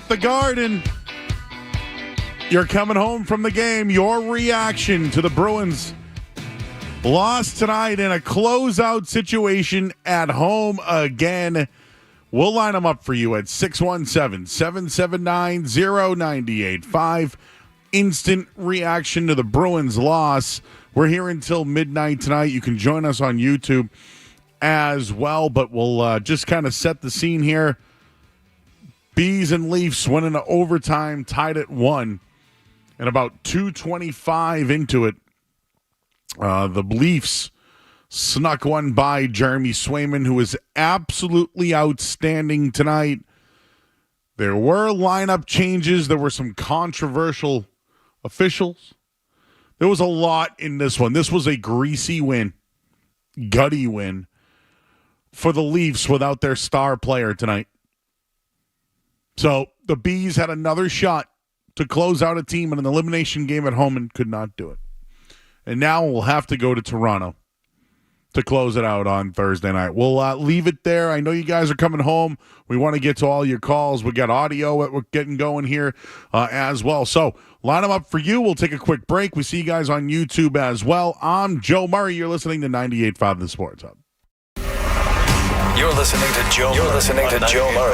at the Garden. You're coming home from the game. Your reaction to the Bruins lost tonight in a closeout situation at home again. We'll line them up for you at 617-779-0985. Instant reaction to the Bruins loss. We're here until midnight tonight. You can join us on YouTube as well, but we'll just kind of set the scene here. Bees and Leafs went into overtime, tied at 1. And about 2:25 into it, the Leafs snuck one by Jeremy Swayman, who was absolutely outstanding tonight. There were lineup changes. There were some controversial officials. There was a lot in this one. This was a greasy win, gutty win for the Leafs without their star player tonight. So the Bees had another shot to close out a team in an elimination game at home and could not do it. And now we'll have to go to Toronto to close it out on Thursday night. We'll leave it there. I know you guys are coming home. We want to get to all your calls. We got audio that we're getting going here as well. So line them up for you. We'll take a quick break. We see you guys on YouTube as well. I'm Joe Murray. You're listening to 98.5 The Sports Hub. You're listening to Joe Murray.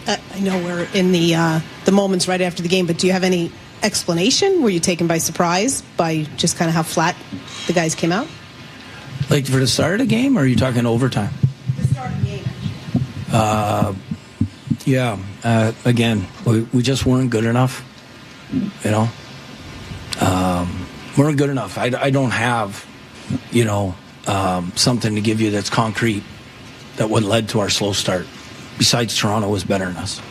I know we're in the moments right after the game, but do you have any explanation? Were you taken by surprise by just kind of how flat the guys came out? Like for the start of the game, or are you talking overtime? The start of the game. Again, we just weren't good enough. You know, weren't good enough. I don't have, something to give you that's concrete that what led to our slow start. Besides, Toronto was better than us.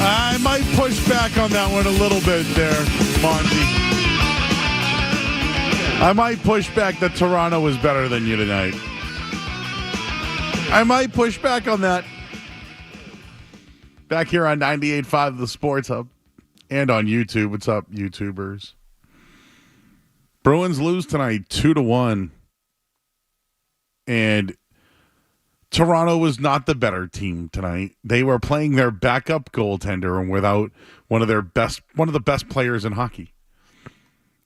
I might push back on that one a little bit there, Monty. I might push back that Toronto was better than you tonight. I might push back on that. Back here on 98.5 The Sports Hub and on YouTube. What's up, YouTubers? Bruins lose tonight 2-1. And Toronto was not the better team tonight. They were playing their backup goaltender and without one of the best players in hockey.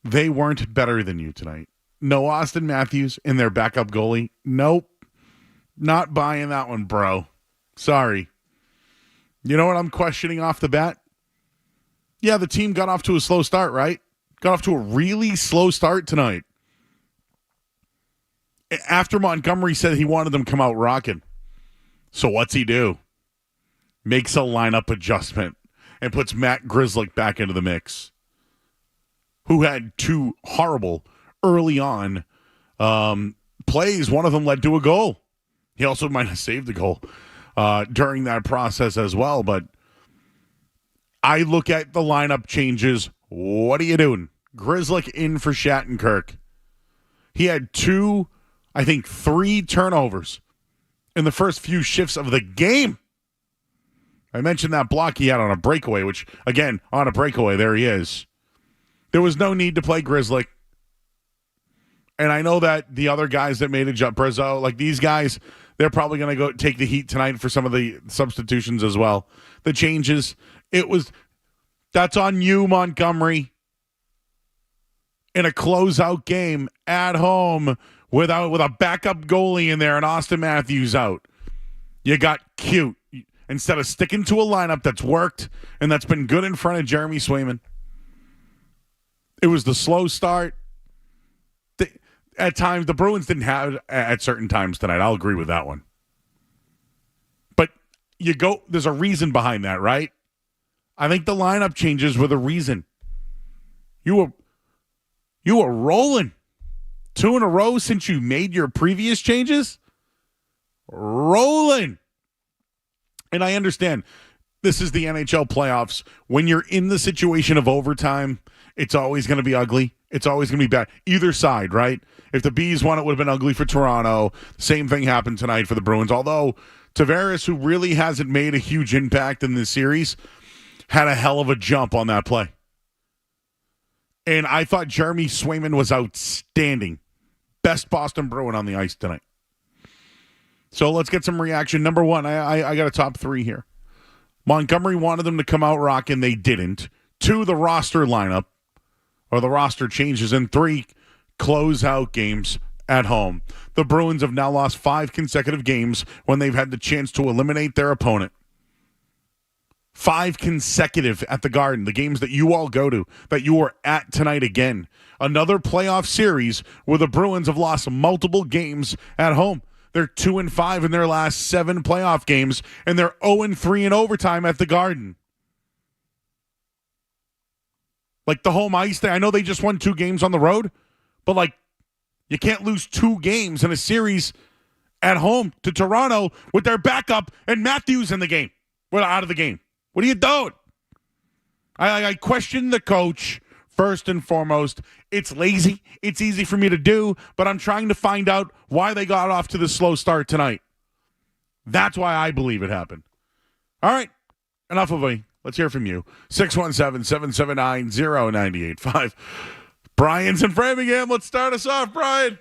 They weren't better than you tonight. No Austin Matthews in their backup goalie. Nope. Not buying that one, bro. Sorry. You know what I'm questioning off the bat? Yeah, the team got off to a slow start, right? Got off to a really slow start tonight. After Montgomery said he wanted them to come out rocking. So what's he do? Makes a lineup adjustment and puts Matt Grzelcyk back into the mix, who had two horrible early on plays. One of them led to a goal. He also might have saved the goal during that process as well. But I look at the lineup changes. What are you doing? Grzelcyk in for Shattenkirk. He had three turnovers in the first few shifts of the game. I mentioned that block he had on a breakaway, which, again, on a breakaway, there he is. There was no need to play Grzelcyk. And I know that the other guys that made a jump, Brazeau, like these guys, they're probably going to go take the heat tonight for some of the substitutions as well. The changes, that's on you, Montgomery. In a closeout game at home with a backup goalie in there and Austin Matthews out. You got cute. Instead of sticking to a lineup that's worked and that's been good in front of Jeremy Swayman. It was the slow start. At times, the Bruins didn't have at certain times tonight. I'll agree with that one. But there's a reason behind that, right? I think the lineup changes were the reason. You were rolling 2 in a row since you made your previous changes. Rolling. And I understand this is the NHL playoffs. When you're in the situation of overtime, it's always going to be ugly. It's always going to be bad. Either side, right? If the Bees won, it would have been ugly for Toronto. Same thing happened tonight for the Bruins. Although Tavares, who really hasn't made a huge impact in this series, had a hell of a jump on that play. And I thought Jeremy Swayman was outstanding. Best Boston Bruin on the ice tonight. So let's get some reaction. Number one, I got a top three here. Montgomery wanted them to come out rocking. They didn't. 2, the roster lineup, or the roster changes. And 3, closeout games at home. The Bruins have now lost 5 consecutive games when they've had the chance to eliminate their opponent. 5 consecutive at the Garden, the games that you all go to, that you are at tonight again. Another playoff series where the Bruins have lost multiple games at home. They're 2-5 in their last 7 playoff games, and they're 0-3 in overtime at the Garden. Like the home ice thing, I know they just won 2 games on the road, but like you can't lose 2 games in a series at home to Toronto with their backup and Matthews in the game. Well, out of the game. What are you doing? I question the coach first and foremost. It's lazy. It's easy for me to do, but I'm trying to find out why they got off to the slow start tonight. That's why I believe it happened. All right. Enough of me. Let's hear from you. 617-779-0985. Brian's in Framingham. Let's start us off, Brian.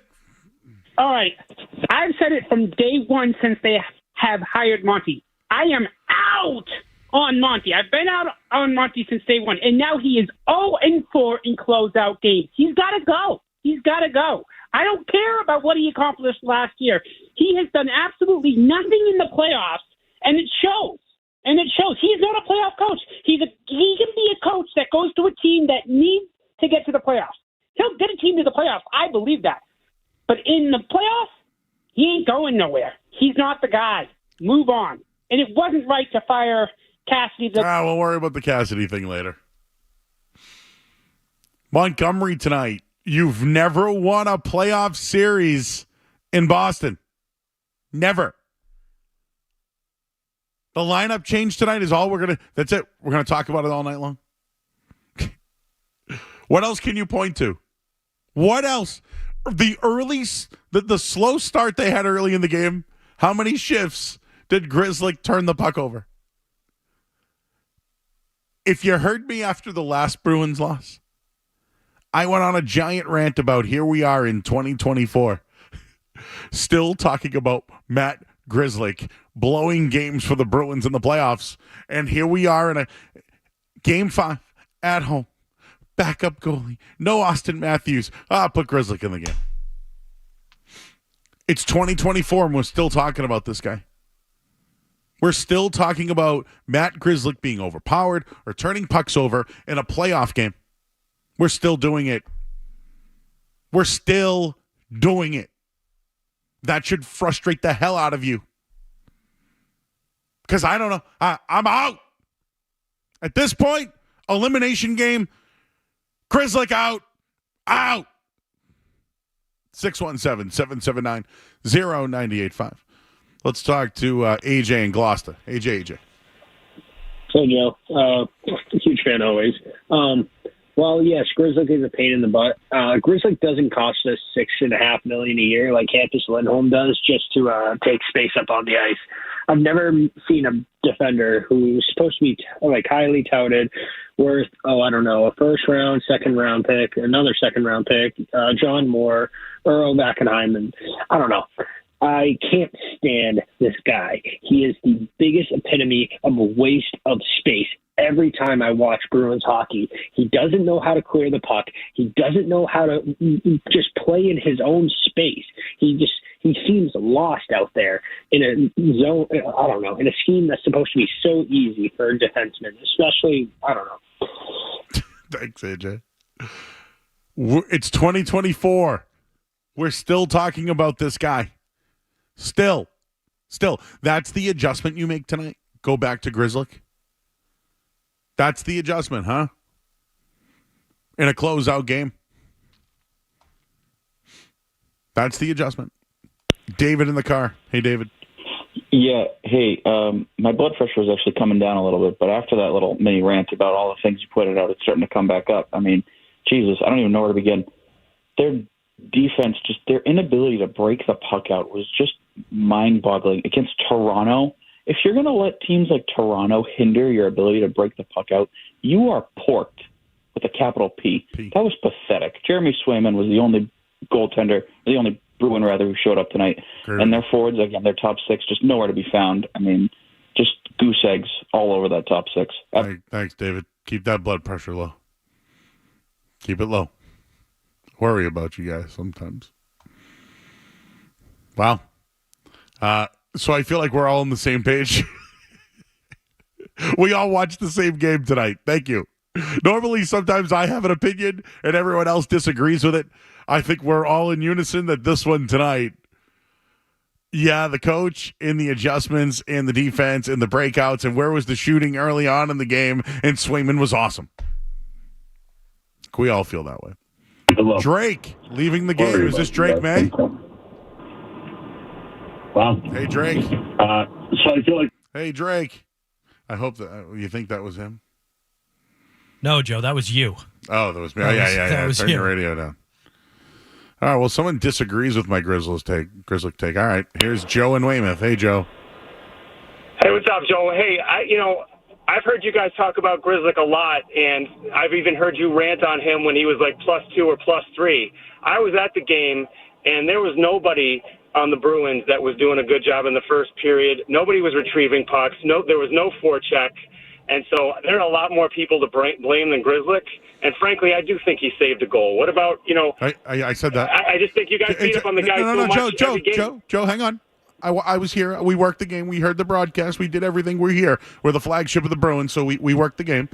All right. I've said it from day one since they have hired Monty. I am out on Monty. I've been out on Monty since day one, and now he is 0-4 in closeout games. He's got to go. He's got to go. I don't care about what he accomplished last year. He has done absolutely nothing in the playoffs, and it shows. And it shows. He's not a playoff coach. He can be a coach that goes to a team that needs to get to the playoffs. He'll get a team to the playoffs. I believe that. But in the playoffs, he ain't going nowhere. He's not the guy. Move on. And it wasn't right to fire Cassidy. We'll worry about the Cassidy thing later. Montgomery tonight. You've never won a playoff series in Boston. Never. The lineup change tonight is all that's it. We're going to talk about it all night long. What else can you point to? What else? The slow start they had early in the game, how many shifts did Grzelcyk turn the puck over? If you heard me after the last Bruins loss, I went on a giant rant about here we are in 2024, still talking about Matt Grzelcyk blowing games for the Bruins in the playoffs. And here we are in a game 5 at home. Backup goalie. No Austin Matthews. Put Grzelcyk in the game. It's 2024 and we're still talking about this guy. We're still talking about Matt Grzelcyk being overpowered or turning pucks over in a playoff game. We're still doing it. We're still doing it. That should frustrate the hell out of you. Because I don't know. I'm out. At this point, elimination game, Grzelcyk out. Out. 617-779-0985. Let's talk to AJ in Gloucester. AJ. Hey, Joe. Huge fan always. Well, yes, Grzelcyk is a pain in the butt. Grzelcyk doesn't cost us $6.5 million a year like Hampus Lindholm does just to take space up on the ice. I've never seen a defender who's supposed to be highly touted, worth a first round, second round pick, another second round pick, John Moore, Earl Vackenheim. I don't know. I can't stand this guy. He is the biggest epitome of a waste of space. Every time I watch Bruins hockey, he doesn't know how to clear the puck. He doesn't know how to just play in his own space. He seems lost out there in a zone, in a scheme that's supposed to be so easy for a defenseman, especially, Thanks, AJ. It's 2024. We're still talking about this guy. Still. That's the adjustment you make tonight? Go back to Grzelcyk? That's the adjustment, huh? In a closeout game? That's the adjustment. David in the car. Hey, David. Yeah. Hey, my blood pressure was actually coming down a little bit, but after that little mini rant about all the things you pointed out, it's starting to come back up. I mean, Jesus, I don't even know where to begin. Their defense, just their inability to break the puck out was just mind-boggling against Toronto. If you're going to let teams like Toronto hinder your ability to break the puck out, you are porked with a capital P. That was pathetic. Jeremy Swayman was the only goaltender, the only Bruin, rather, who showed up tonight. Great. And their forwards, again, their top six, just nowhere to be found. I mean, just goose eggs all over that top six. Thanks, David. Keep that blood pressure low. Keep it low. Worry about you guys sometimes. Wow. So I feel like we're all on the same page. We all watched the same game tonight. Thank you. Normally, sometimes I have an opinion and everyone else disagrees with it. I think we're all in unison that this one tonight, the coach in the adjustments and the defense and the breakouts and where was the shooting early on in the game, and Swayman was awesome. We all feel that way. Hello. Drake leaving the game. Is this Drake May? Wow. Hey, Drake. So I feel like. Hey, Drake. I hope that you think that was him. No, Joe, that was you. Oh, that was me. Yeah. Turn your radio down. All right. Well, someone disagrees with my Grzelcyk take. All right. Here's Joe in Weymouth. Hey, Joe. Hey, what's up, Joe? Hey, I've heard you guys talk about Grzelcyk a lot, and I've even heard you rant on him when he was like +2 or +3. I was at the game, and there was nobody on the Bruins that was doing a good job in the first period. Nobody was retrieving pucks. There was no forecheck. And so there are a lot more people to blame than Grzelcyk. And frankly, I do think he saved a goal. What about, I said that. I just think you guys beat up on the guy so much every game. Joe, hang on. I was here. We worked the game. We heard the broadcast. We did everything. We're here. We're the flagship of the Bruins, so we worked the game.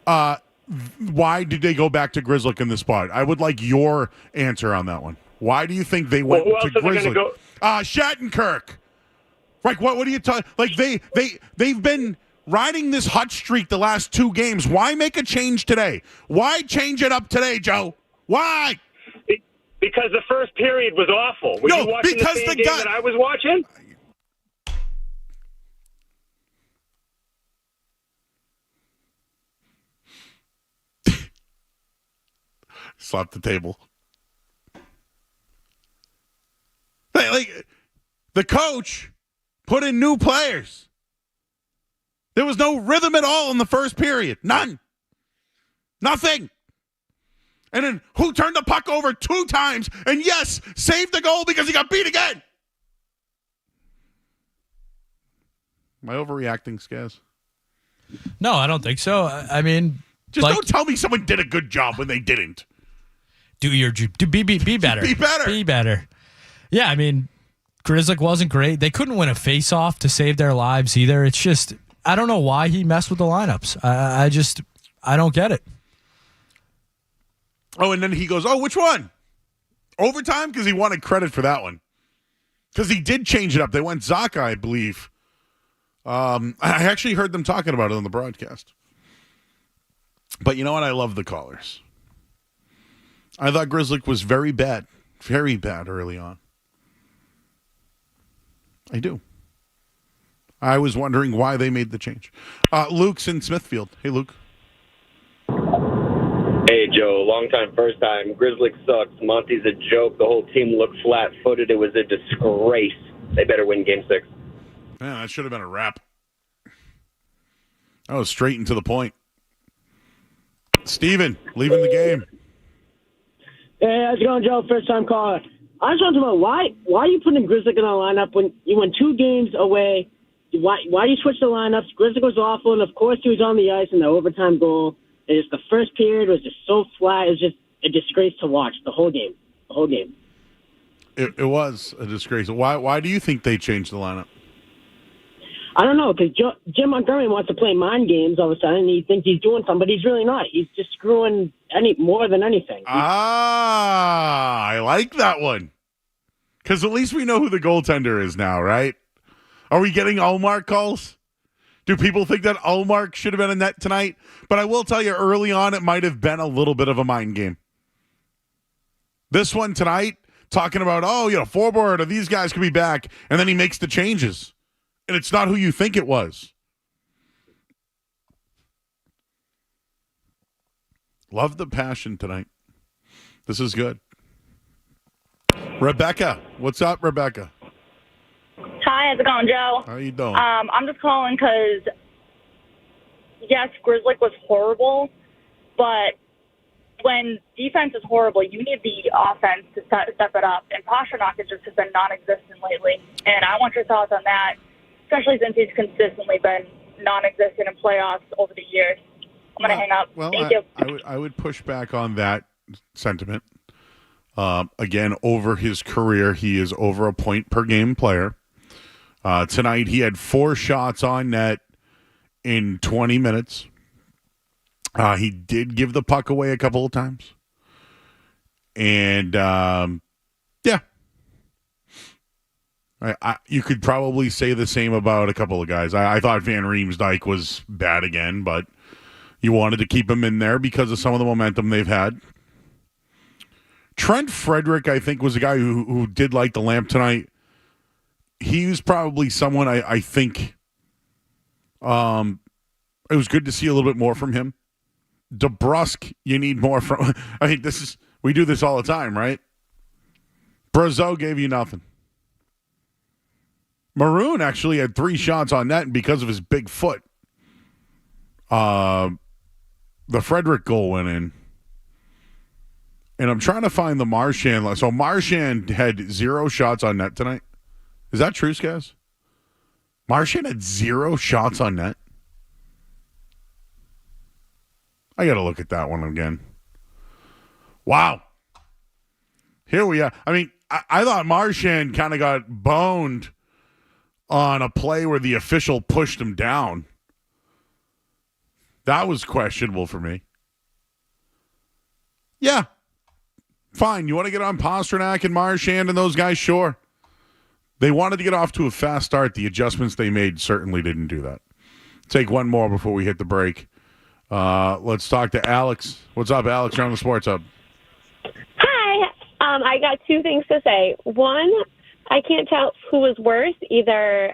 Why did they go back to Grzelcyk in this spot? I would like your answer on that one. Why do you think they went to Grzelcyk? Shattenkirk. Like what are you talking? Like they've been riding this hot streak the last 2 games. Why make a change today? Why change it up today, Joe? Why? Because the first period was awful. Were you watching the same game that I was watching? Slap the table. Like the coach put in new players. There was no rhythm at all in the first period. None. Nothing. And then who turned the puck over 2 times and, yes, saved the goal because he got beat again? Am I overreacting, Skaz? No, I don't think so. I mean, just don't tell me someone did a good be when they didn't. Be better. Be better. Be better. Yeah, I mean, Grzelcyk wasn't great. They couldn't win a face-off to save their lives either. It's just, I don't know why he messed with the lineups. I don't get it. Oh, and then he goes, oh, which one? Overtime? Because he wanted credit for that one. Because he did change it up. They went Zaka, I believe. I actually heard them talking about it on the broadcast. But you know what? I love the callers. I thought Grzelcyk was very bad early on. I do. I was wondering why they made the change. Luke's in Smithfield. Hey, Luke. Hey, Joe. Long time, first time. Grzelcyk sucks. Monty's a joke. The whole team looked flat-footed. It was a disgrace. They better win Game 6. Man, that should have been a wrap. That was straight and to the point. Steven, leaving the game. Hey, how's it going, Joe? First-time caller. I just want to know, why are you putting Grzelcyk in the lineup when you went 2 games away? Why do you switch the lineups? Grzelcyk was awful, and of course he was on the ice in the overtime goal. And just the first period was just so flat. It was just a disgrace to watch the whole game. It was a disgrace. Why do you think they changed the lineup? I don't know, because Jim Montgomery wants to play mind games all of a sudden, and he thinks he's doing something, but he's really not. He's just screwing more than anything. I like that one. Because at least we know who the goaltender is now, right? Are we getting Ullmark calls? Do people think that Ullmark should have been in net tonight? But I will tell you, early on, it might have been a little bit of a mind game. This one tonight, talking about, forward, or these guys could be back, and then he makes the changes. And it's not who you think it was. Love the passion tonight. This is good. Rebecca. What's up, Rebecca? Hi, how's it going, Joe? How you doing? I'm just calling because, yes, Grzelcyk was horrible, but when defense is horrible, you need the offense to step it up. And Pastrnak has just been non-existent lately. And I want your thoughts on that, especially since he's consistently been non-existent in playoffs over the years. I'm going to hang up. Thank you. I would push back on that sentiment. Again, over his career, he is over a point per game player. Tonight, he had 4 shots on net in 20 minutes. He did give the puck away a couple of times. And, yeah. You could probably say the same about a couple of guys. I thought Van Riemsdyk was bad again, but you wanted to keep him in there because of some of the momentum they've had. Trent Frederick, I think, was a guy who did light the lamp tonight. He was probably someone I think it was good to see a little bit more from him. DeBrusk, you need more from. I think we do this all the time, right? Brazeau gave you nothing. Maroon actually had 3 shots on net, and because of his big foot, the Frederick goal went in. And I'm trying to find the Marchand. So Marchand had 0 shots on net tonight. Is that true, Skaz? Marchand had 0 shots on net. I got to look at that one again. Wow. Here we are. I mean, I thought Marchand kind of got boned on a play where the official pushed him down. That was questionable for me. Yeah. Fine. You want to get on Pasternak and Marchand and those guys? Sure. They wanted to get off to a fast start. The adjustments they made certainly didn't do that. Take one more before we hit the break. Let's talk to Alex. What's up, Alex? You're on the Sports Hub. Hi. I got two things to say. One, I can't tell who was worse, either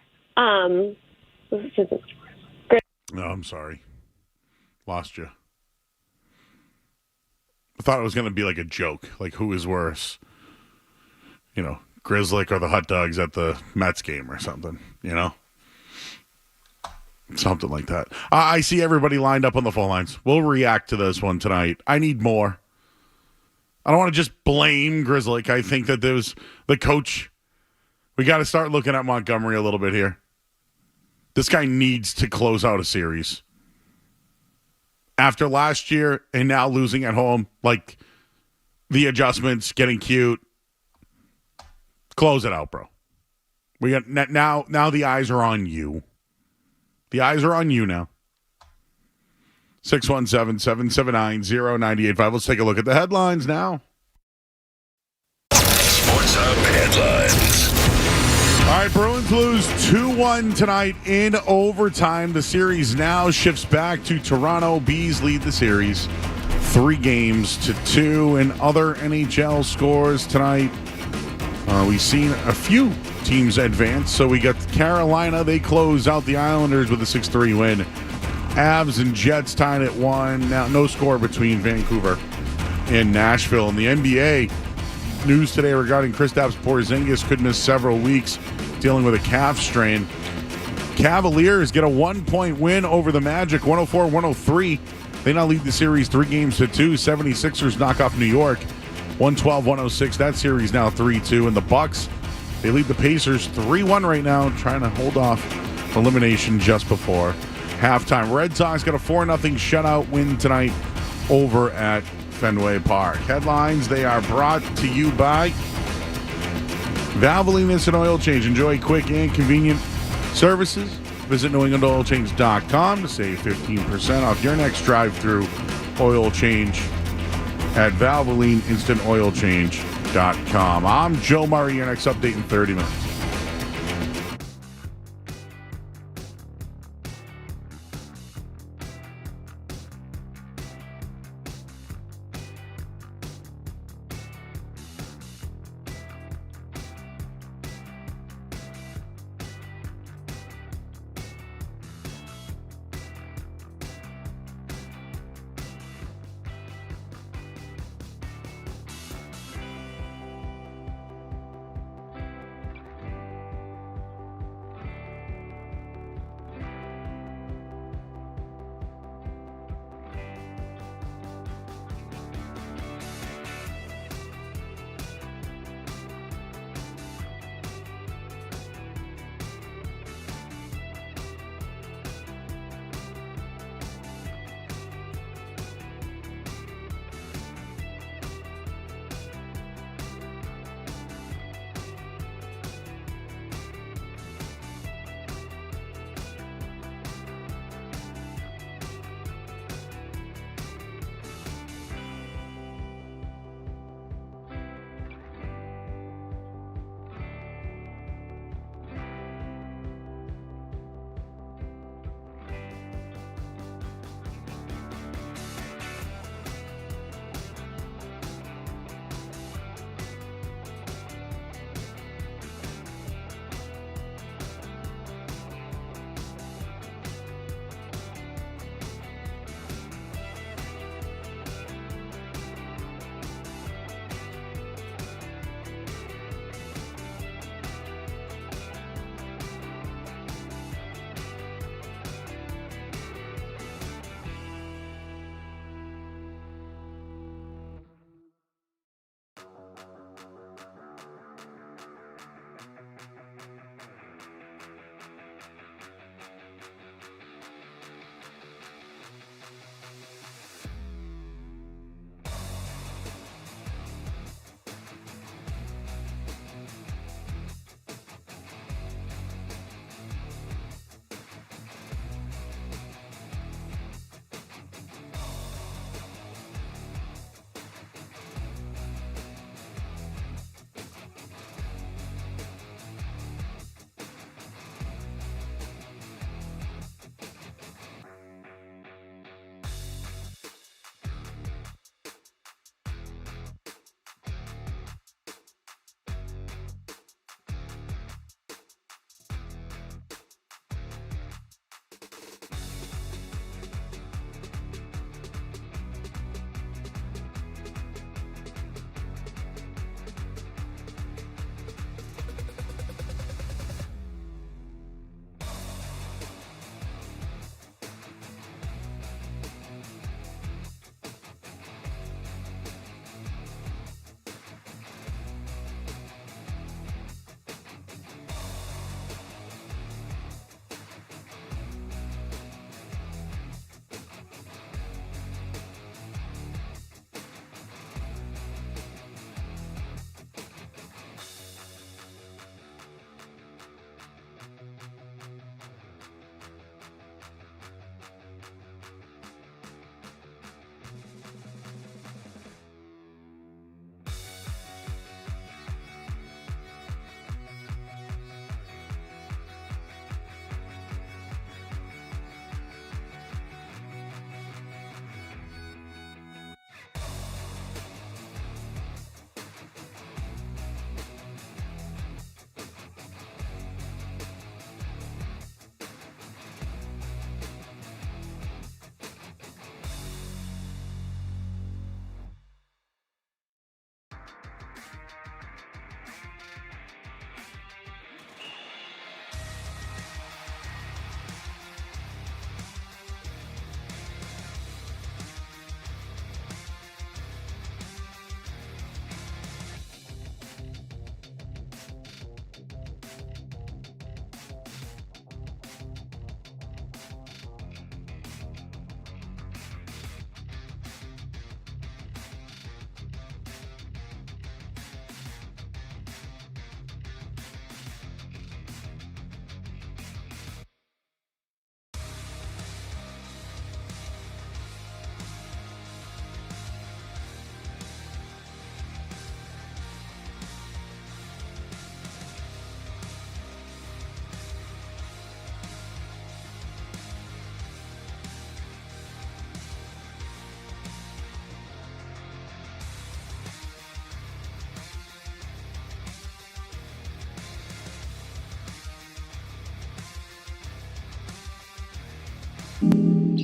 No, I'm sorry. Lost you. I thought it was going to be like a joke, like who is worse? You know, Grizzly or the hot dogs at the Mets game or something, you know? Something like that. I see everybody lined up on the phone lines. We'll react to this one tonight. I need more. I don't want to just blame Grizzly. I think that there was the coach. We got to start looking at Montgomery a little bit here. This guy needs to close out a series. After last year and now losing at home, like the adjustments, getting cute. Close it out, bro. We got now the eyes are on you. The eyes are on you now. 617-779-0985. Let's take a look at the headlines now. Sports Hub headlines. All right, Bruins lose 2-1 tonight in overtime. The series now shifts back to Toronto. Bees lead the series 3-2. And other NHL scores tonight. We've seen a few teams advance. So we got Carolina. They close out the Islanders with a 6-3 win. Avs and Jets tied at 1. Now no score between Vancouver and Nashville. In the NBA, news today regarding Kristaps Porzingis could miss several weeks dealing with a calf strain. Cavaliers get a 1-point win over the Magic, 104-103. They now lead the series 3-2. 76ers knock off New York, 112-106. That series now 3-2. And the Bucks, they lead the Pacers 3-1 right now, trying to hold off elimination just before halftime. Red Sox got a 4-0 shutout win tonight over at Fenway Park. Headlines, they are brought to you by Valvoline Instant Oil Change. Enjoy quick and convenient services. Visit NewEnglandOilChange.com to save 15% off your next drive-through oil change at ValvolineInstantOilChange.com. I'm Joe Murray. Your next update in 30 minutes.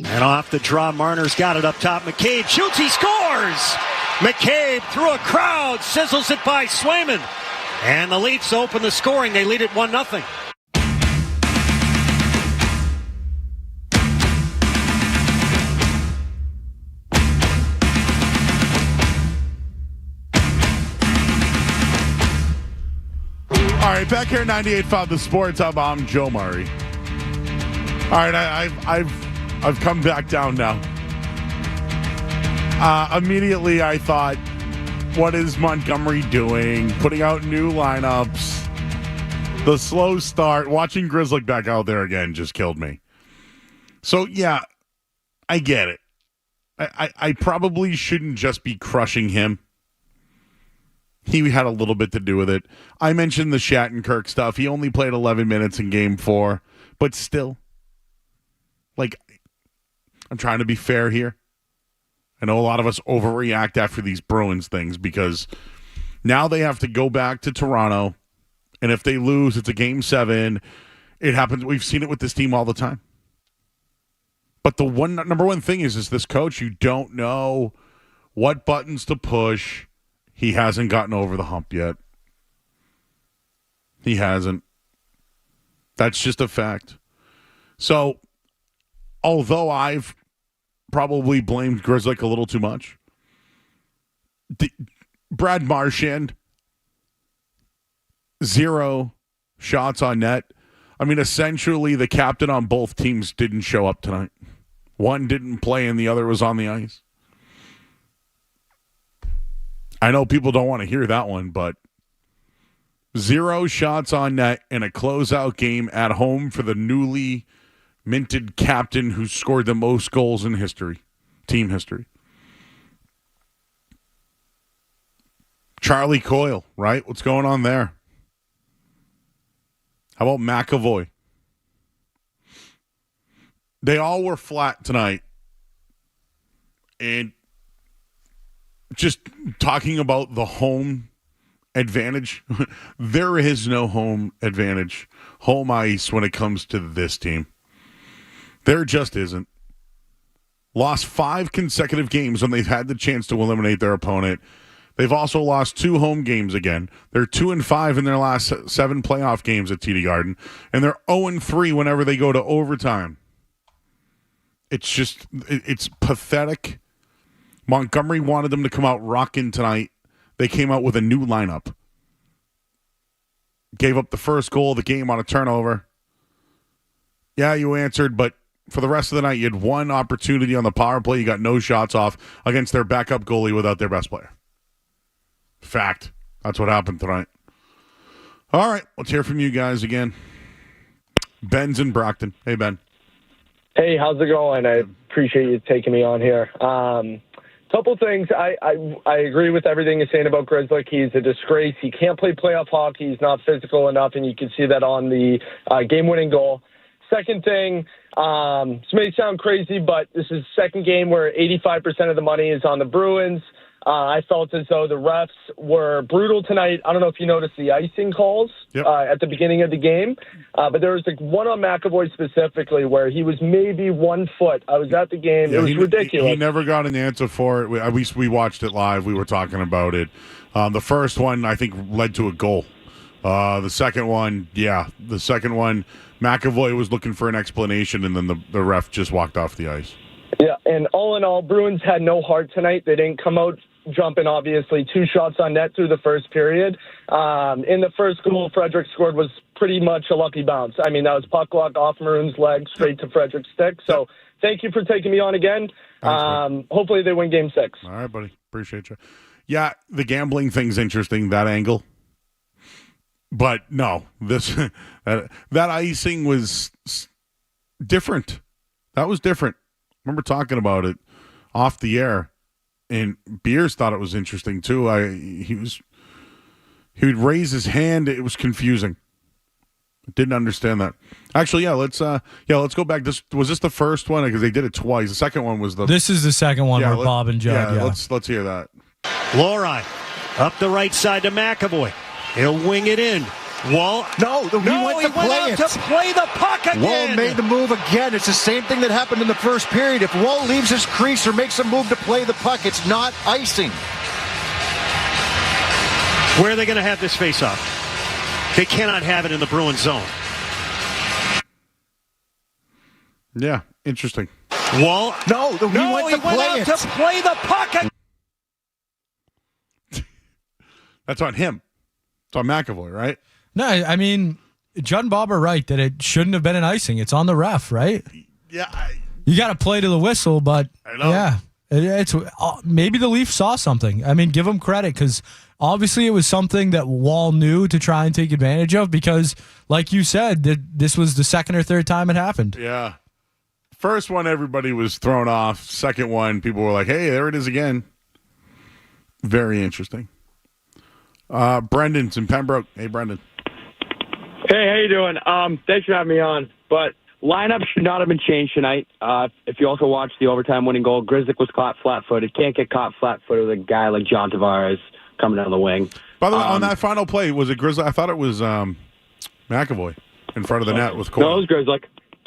And off the draw, Marner's got it up top. McCabe shoots, he scores! McCabe through a crowd, sizzles it by Swayman. And the Leafs open the scoring. They lead it 1-0. All right, back here at 98.5 The Sports Hub, I'm Joe Murray. All right, I've come back down now. Immediately, I thought, what is Montgomery doing? Putting out new lineups. The slow start. Watching Grzelcyk back out there again just killed me. So, yeah, I get it. I probably shouldn't just be crushing him. He had a little bit to do with it. I mentioned the Shattenkirk stuff. He only played 11 minutes in Game 4. But still, like, I'm trying to be fair here. I know a lot of us overreact after these Bruins things because now they have to go back to Toronto. And if they lose, it's a Game 7. It happens. We've seen it with this team all the time. But the number one thing is this coach, you don't know what buttons to push. He hasn't gotten over the hump yet. He hasn't. That's just a fact. So, although I've probably blamed Grzelcyk a little too much, Brad Marchand, 0 shots on net. I mean, essentially, the captain on both teams didn't show up tonight. One didn't play and the other was on the ice. I know people don't want to hear that one, but 0 shots on net in a closeout game at home for the newly minted captain who scored the most goals in history, team history. Charlie Coyle, right? What's going on there? How about McAvoy? They all were flat tonight. And just talking about the home advantage, there is no home advantage, home ice when it comes to this team. There just isn't. Lost 5 consecutive games when they've had the chance to eliminate their opponent. They've also lost 2 home games again. They're 2-5 in their last 7 playoff games at TD Garden, and they're 0-3 whenever they go to overtime. It's pathetic. Montgomery wanted them to come out rocking tonight. They came out with a new lineup. Gave up the first goal of the game on a turnover. Yeah, you answered, but for the rest of the night, you had 1 opportunity on the power play. You got no shots off against their backup goalie without their best player. Fact. That's what happened tonight. All right, let's hear from you guys again. Ben's in Brockton. Hey, Ben. Hey, how's it going? I appreciate you taking me on here. Couple things. I agree with everything you're saying about Grzelcyk. He's a disgrace. He can't play playoff hockey. He's not physical enough, and you can see that on the game-winning goal. Second thing, this may sound crazy, but this is the second game where 85% of the money is on the Bruins. I felt as though the refs were brutal tonight. I don't know if you noticed the icing calls at the beginning of the game, but there was like one on McAvoy specifically where he was maybe 1 foot. I was at the game. It was ridiculous. He never got an answer for it. We watched it live. We were talking about it. The first one, I think, led to a goal. The second one, McAvoy was looking for an explanation, and then the ref just walked off the ice. Yeah, and all in all, Bruins had no heart tonight. They didn't come out jumping, obviously. 2 shots on net through the first period. In the first goal, Frederick scored was pretty much a lucky bounce. I mean, that was puck luck off Maroon's leg straight to Frederick's stick. So thank you for taking me on again. Hopefully they win Game 6. All right, buddy. Appreciate you. Yeah, the gambling thing's interesting, that angle. But no, that icing was different. That was different. I remember talking about it off the air, and Beers thought it was interesting too. He would raise his hand. It was confusing. Didn't understand that. Actually, let's go back. Was this the first one? Because they did it twice. The second one was This is the second one where Bob and Judd. Yeah, let's hear that. Lorine up the right side to McAvoy. He'll wing it in. Wall. No, he went to play out to play the puck again. Wall made the move again. It's the same thing that happened in the first period. If Wall leaves his crease or makes a move to play the puck, it's not icing. Where are they going to have this face-off? They cannot have it in the Bruins zone. Yeah, interesting. Wall. No, he went to play out to play the puck again. That's on him. It's on McAvoy, right? No, I mean, Judd and Bob are right that it shouldn't have been an icing. It's on the ref, right? Yeah. You got to play to the whistle, but yeah, it's maybe the Leafs saw something. I mean, give them credit because obviously it was something that Wall knew to try and take advantage of because, like you said, this was the second or third time it happened. Yeah. First one, everybody was thrown off. Second one, people were like, hey, there it is again. Very interesting. Brendan's in Pembroke. Hey, Brendan. Hey, how you doing? Thanks for having me on. But lineup should not have been changed tonight. If you also watch the overtime winning goal, Grzelcyk was caught flat-footed. Can't get caught flat-footed with a guy like John Tavares coming down the wing. By the way, on that final play, was it Grizzly? I thought it was McAvoy in front of the net with Cole. No, it was Grzelcyk.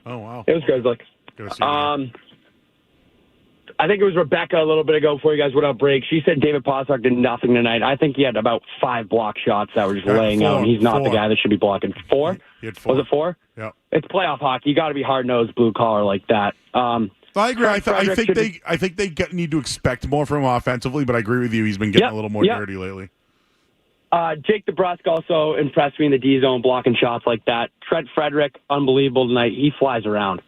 Oh, wow. It was Grzelcyk. I think it was Rebecca a little bit ago before you guys went out break. She said David Pastrnak did nothing tonight. I think he had about 5 block shots that were just laying out, and he's not the guy that should be blocking. 4? He had 4. Was it 4? Yeah. It's playoff hockey. You got to be hard-nosed, blue-collar like that. I agree. I think they need to expect more from him offensively, but I agree with you. He's been getting a little more dirty lately. Jake DeBrusk also impressed me in the D-zone, blocking shots like that. Trent Frederick, unbelievable tonight. He flies around.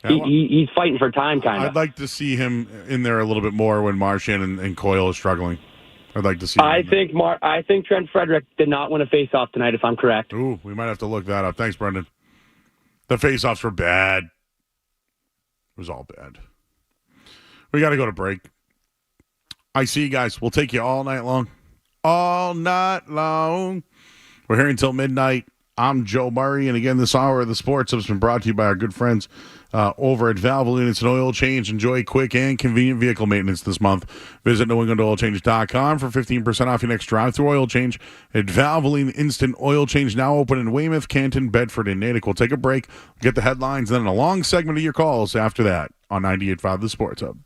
He's fighting for time, kind of. I'd like to see him in there a little bit more when Marchand and Coyle is struggling. I'd like to see him. I think Trent Frederick did not win a face-off tonight, if I'm correct. Ooh, we might have to look that up. Thanks, Brendan. The face-offs were bad. It was all bad. We got to go to break. I see you guys. We'll take you all night long. All night long. We're here until midnight. I'm Joe Murray, and again, this hour of the Sports has been brought to you by our good friends over at Valvoline. It's an oil change. Enjoy quick and convenient vehicle maintenance this month. Visit NewEnglandOilChange.com for 15% off your next drive-through oil change at Valvoline Instant Oil Change, now open in Weymouth, Canton, Bedford, and Natick. We'll take a break, get the headlines, then a long segment of your calls after that on 98.5 The Sports Hub.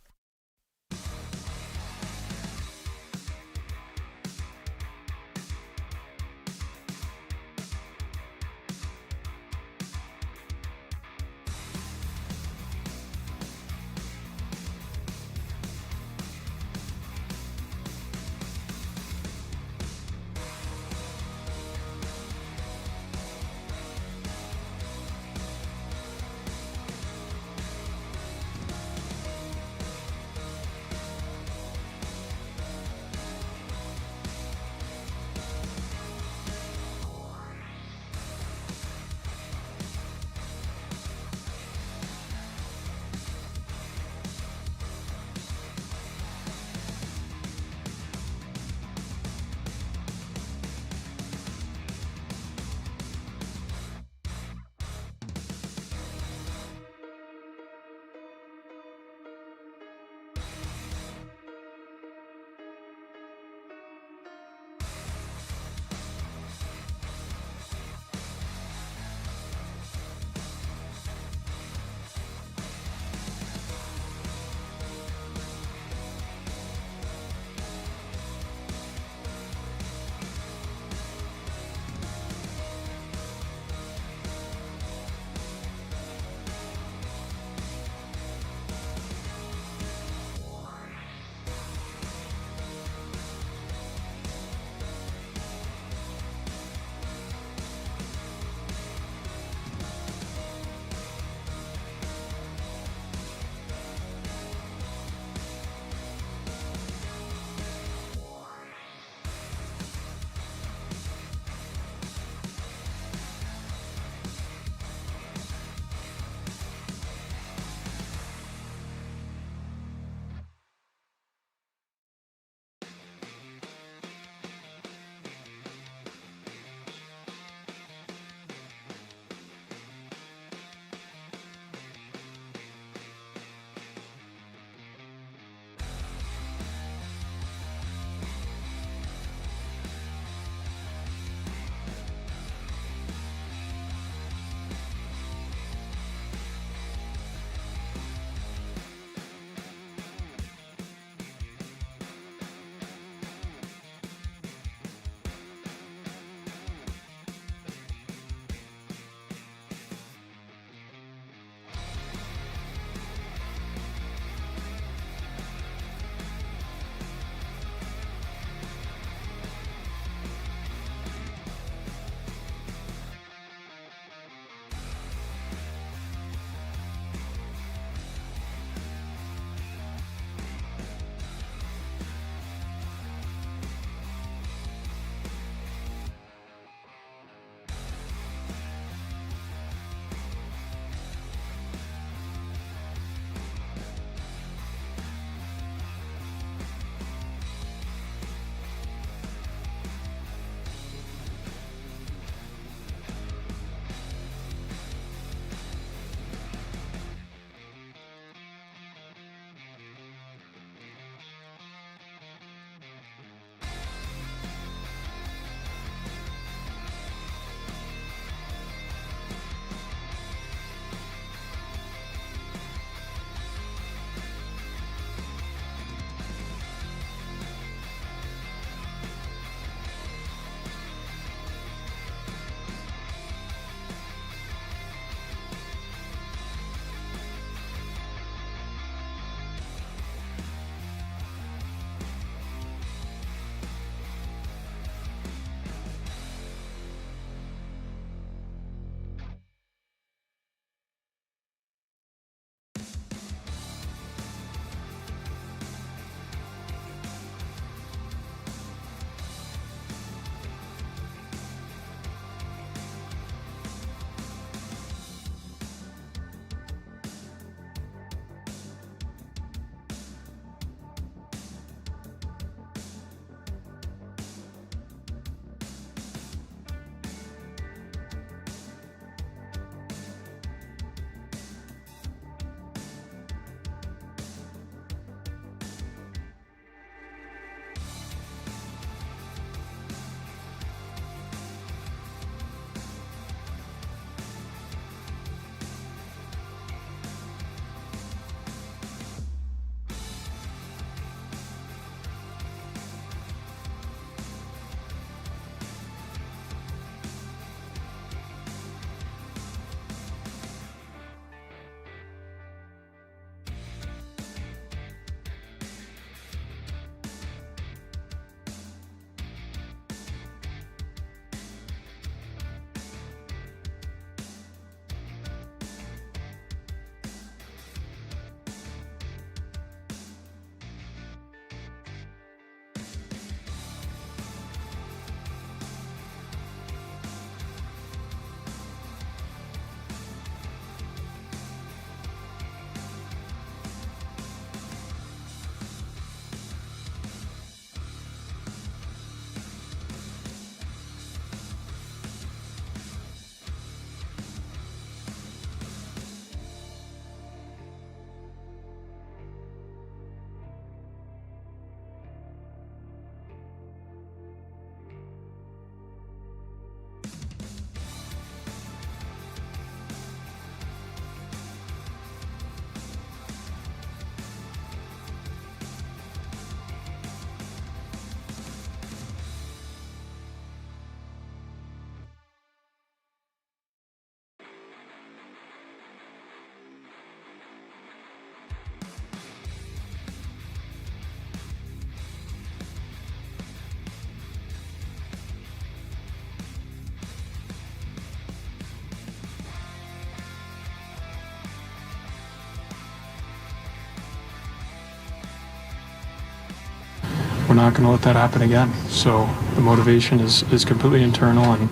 we're not going to let that happen again. So the motivation is completely internal and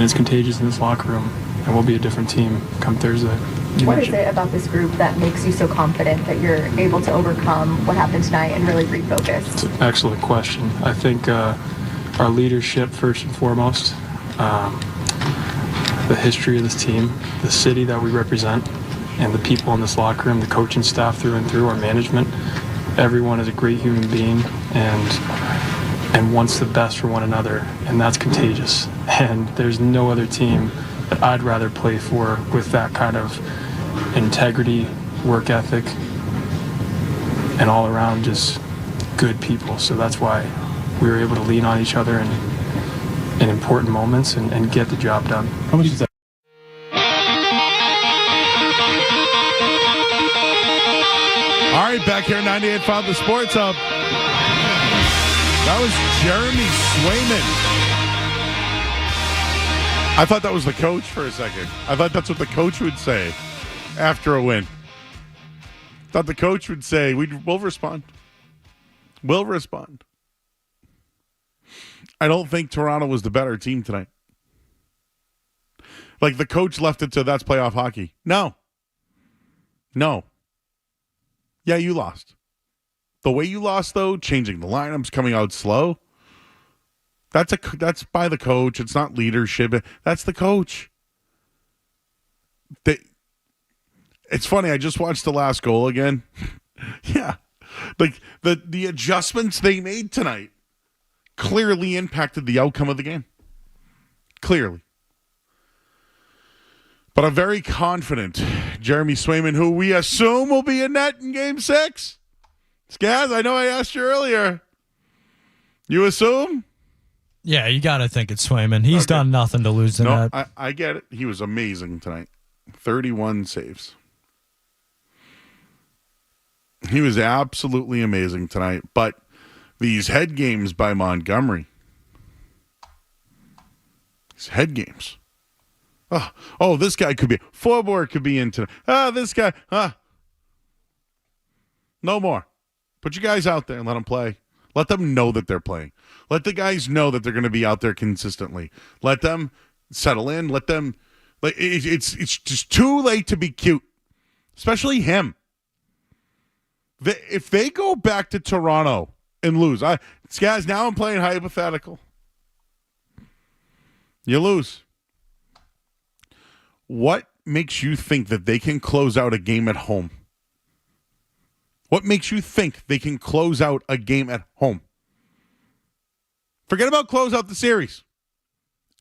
it's contagious in this locker room. And we'll be a different team come Thursday. What is it about this group that makes you so confident that you're able to overcome what happened tonight and really refocus? It's an excellent question. I think our leadership, first and foremost, the history of this team, the city that we represent, and the people in this locker room, the coaching staff through and through, our management. Everyone is a great human being and wants the best for one another, and that's contagious. And there's no other team that I'd rather play for with that kind of integrity, work ethic, and all around just good people. So that's why we were able to lean on each other in important moments and get the job done. How much is that? All right, back here at 98.5 The Sports Hub. That was Jeremy Swayman. I thought that was the coach for a second. I thought that's what the coach would say after a win. Thought the coach would say, we'll respond. We'll respond. I don't think Toronto was the better team tonight. Like the coach left it to that's playoff hockey. No. Yeah, you lost. The way you lost, though, changing the lineups, coming out slow, that's by the coach. It's not leadership. That's the coach. It's funny. I just watched the last goal again. Yeah. Like the adjustments they made tonight clearly impacted the outcome of the game. Clearly. But I'm very confident Jeremy Swayman, who we assume will be in net in Game 6. Skaz, I know I asked you earlier. You assume? Yeah, you got to think it's Swayman. He's done nothing to lose the net. I get it. He was amazing tonight. 31 saves. He was absolutely amazing tonight. But these head games by Montgomery. These head games. Oh, this guy could be. Forbort could be in tonight. This guy. No more. Put you guys out there and let them play. Let them know that they're playing. Let the guys know that they're going to be out there consistently. Let them settle in. Let them. It's just too late to be cute, especially him. If they go back to Toronto and lose, Skaz, now I'm playing hypothetical. You lose. What makes you think that they can close out a game at home? What makes you think they can close out a game at home? Forget about close out the series.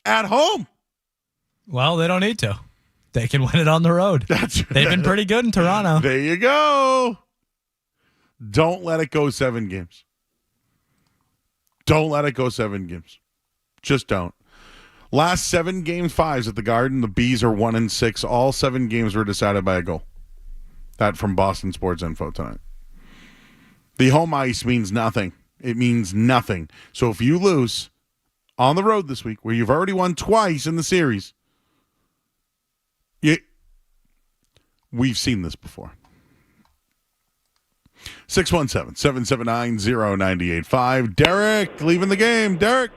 At home. Well, they don't need to. They can win it on the road. They've been pretty good in Toronto. There you go. Don't let it go 7 games. Don't let it go 7 games. Just don't. Last 7 game 5s at the Garden, the Bees are 1-6. All 7 games were decided by a goal. That from Boston Sports Info tonight. The home ice means nothing. It means nothing. So if you lose on the road this week, where you've already won twice in the series, we've seen this before. 617-779-0985. Derek, leaving the game. Derek.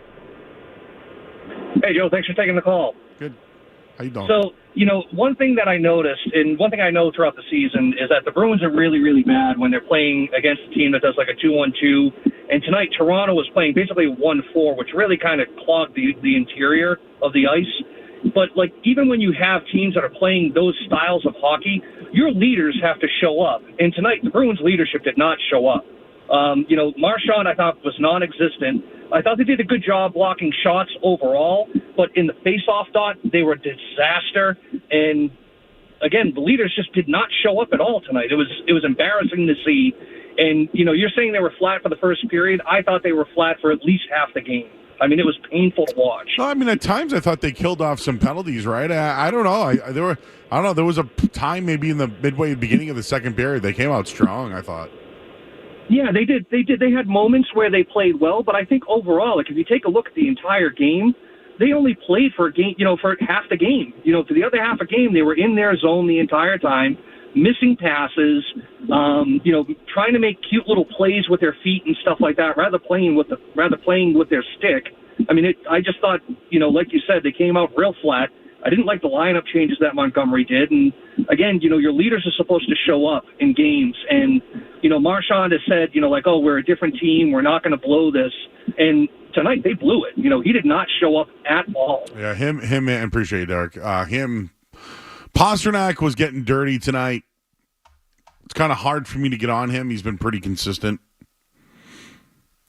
Hey, Joe, thanks for taking the call. Good. How you doing? So, one thing that I noticed, and one thing I know throughout the season, is that the Bruins are really, really bad when they're playing against a team that does like a 2-1-2. And tonight, Toronto was playing basically 1-4, which really kind of clogged the interior of the ice. But, even when you have teams that are playing those styles of hockey, your leaders have to show up. And tonight, the Bruins' leadership did not show up. Marchand, I thought, was non-existent. I thought they did a good job blocking shots overall, but in the face-off dot, they were a disaster. And, again, the leaders just did not show up at all tonight. It was embarrassing to see. And, you're saying they were flat for the first period. I thought they were flat for at least half the game. I mean, it was painful to watch. No, at times I thought they killed off some penalties, right? I don't know. There was a time maybe in the beginning of the second period they came out strong, I thought. Yeah, they did. They had moments where they played well, but I think overall, if you take a look at the entire game, they only played for a game, for half the game. For the other half of the game, they were in their zone the entire time. missing passes, trying to make cute little plays with their feet and stuff like that, rather playing with their stick. I mean, I just thought, like you said, they came out real flat. I didn't like the lineup changes that Montgomery did. And again, your leaders are supposed to show up in games. And, Marchand has said, we're a different team. We're not going to blow this. And tonight they blew it. He did not show up at all. Yeah, him, man, appreciate it, Derek. Pasternak was getting dirty tonight. It's kind of hard for me to get on him. He's been pretty consistent.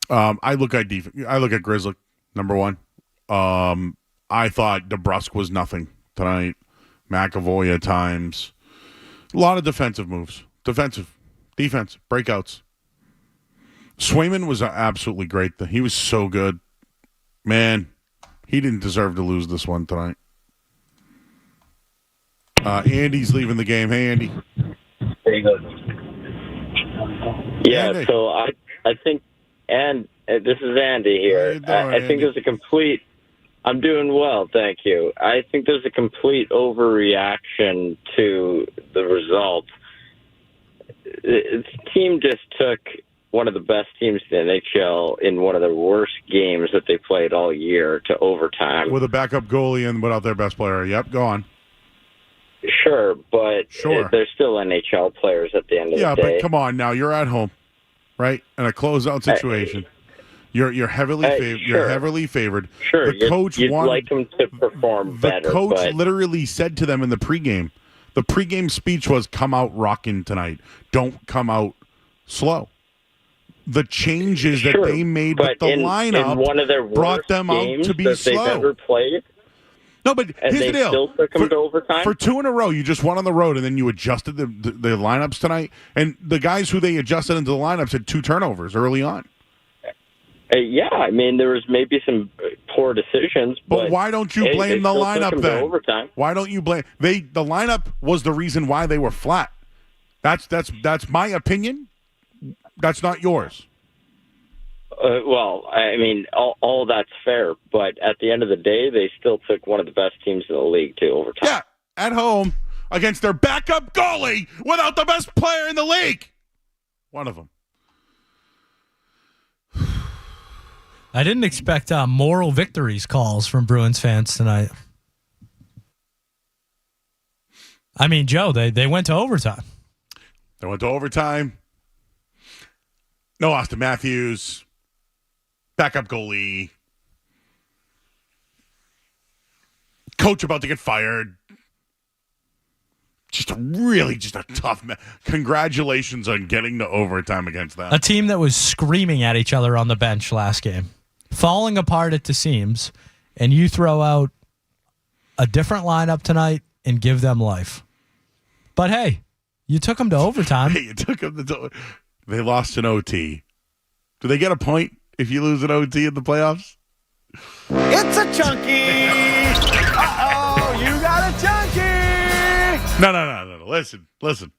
I look at Grzelcyk, number one. I thought DeBrusk was nothing tonight. McAvoy at times. A lot of defensive moves. Defense, breakouts. Swayman was absolutely great. He was so good. Man, he didn't deserve to lose this one tonight. Andy's leaving the game. Hey, Andy. There you go. Yeah, Andy. so I think, and this is Andy here. I think there's a complete. I'm doing well, thank you. I think there's a complete overreaction to the result. The team just took one of the best teams in the NHL in one of the worst games that they played all year to overtime. With a backup goalie and without their best player. Yep, go on. Sure, but they're still NHL players at the end of the day. Yeah, but come on now. You're at home, right? In a closeout situation. You're heavily favored. Sure. You're heavily favored. Sure, the coach you'd wanted, like them to perform better. The coach but literally said to them in the pregame. The pregame speech was, "Come out rocking tonight. Don't come out slow." The changes that they made with the lineup in one of their brought them out to be that slow. They've ever played. No, but and here's they the deal. Still took them to overtime? For two in a row, you just won on the road, and then you adjusted the lineups tonight. And the guys who they adjusted into the lineups had 2 turnovers early on. Yeah, I mean, there was maybe some poor decisions. But why don't you blame the lineup then? Overtime. Why don't you blame the lineup was the reason why they were flat. That's my opinion. That's not yours. Well, I mean, all that's fair, but at the end of the day, they still took one of the best teams in the league to overtime. Yeah, at home against their backup goalie without the best player in the league. One of them. I didn't expect moral victories calls from Bruins fans tonight. I mean, Joe, they went to overtime. They went to overtime. No Austin Matthews. Backup goalie. Coach about to get fired. Just a tough match. Congratulations on getting to overtime against that. A team that was screaming at each other on the bench last game. Falling apart at the seams. And you throw out a different lineup tonight and give them life. But hey, you took them to overtime. Hey, you took them to They lost an OT. Do they get a point if you lose an OT in the playoffs? It's a chunky. Uh-oh, you got a chunky. No. Listen.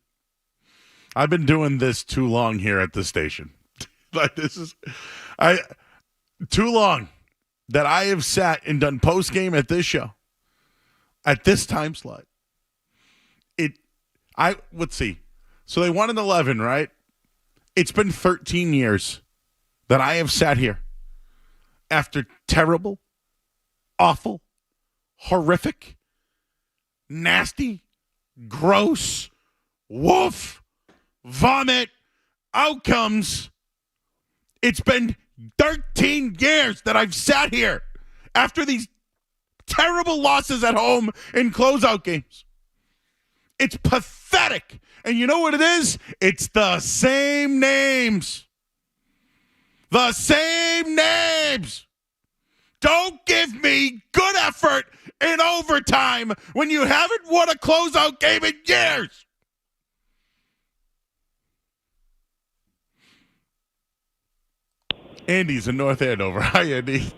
I've been doing this too long here at the station. Too long that I have sat and done post game at this show, at this time slot. Let's see. So they won in 11, right? It's been 13 years that I have sat here after terrible, awful, horrific, nasty, gross, woof, vomit outcomes. It's been 13 years that I've sat here after these terrible losses at home in closeout games. It's pathetic. And you know what it is? It's the same names. The same names. Don't give me good effort in overtime when you haven't won a closeout game in years. Andy's in North Andover. Hi, Andy.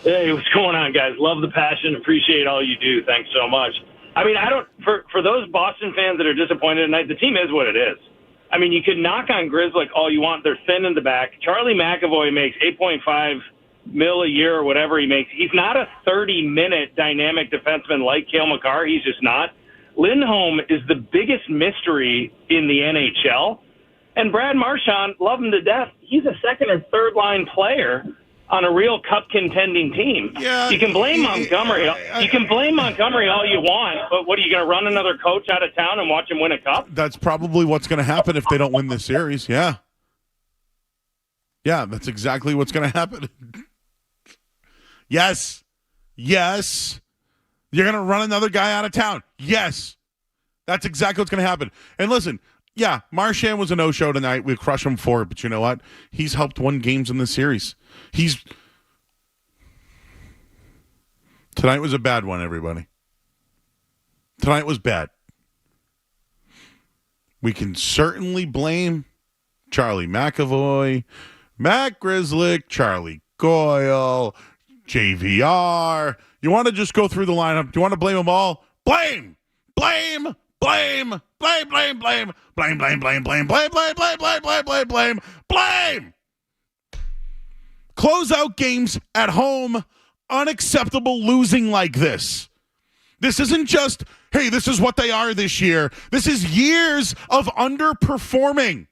Hey, what's going on, guys? Love the passion. Appreciate all you do. Thanks so much. I mean, for those Boston fans that are disappointed tonight, the team is what it is. I mean, you could knock on Grzelcyk all you want. They're thin in the back. Charlie McAvoy makes $8.5 million a year or whatever he makes. He's not a 30-minute dynamic defenseman like Cale Makar. He's just not. Lindholm is the biggest mystery in the NHL. And Brad Marchand, love him to death. He's a second or third line player on a real cup contending team. Yeah, you can blame Montgomery. You can blame Montgomery all you want, but what are you going to run another coach out of town and watch him win a cup? That's probably what's going to happen if they don't win this series. Yeah. Yeah, that's exactly what's going to happen. Yes. Yes. You're going to run another guy out of town. Yes. That's exactly what's going to happen. And listen, yeah, Marchand was a no-show tonight. We'll crush him for it, but you know what? He's helped win games in the series. Tonight was a bad one, everybody. Tonight was bad. We can certainly blame Charlie McAvoy, Matt Grzelcyk, Charlie Coyle, JVR. You want to just go through the lineup? Do you want to blame them all? Blame! Blame! Blame! Blame! Blame! Blame! Blame! Blame! Blame! Blame! Blame! Blame! Blame! Blame! Blame! Blame! Blame! Blame! Close out games at home. Unacceptable losing like this. This isn't just, hey, this is what they are this year. This is years of underperforming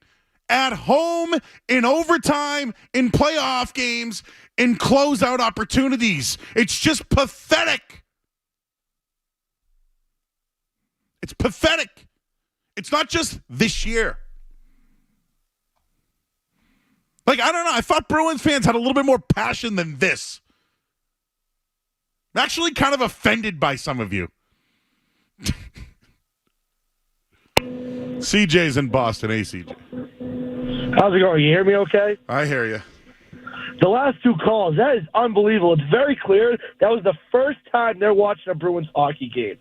at home, in overtime, in playoff games, in closeout opportunities. It's just pathetic. It's pathetic. It's not just this year. Like, I don't know. I thought Bruins fans had a little bit more passion than this. I'm actually kind of offended by some of you. CJ's in Boston. Hey, CJ. How's it going? You hear me okay? I hear you. The last two calls, that is unbelievable. It's very clear that was the first time they're watching a Bruins hockey game.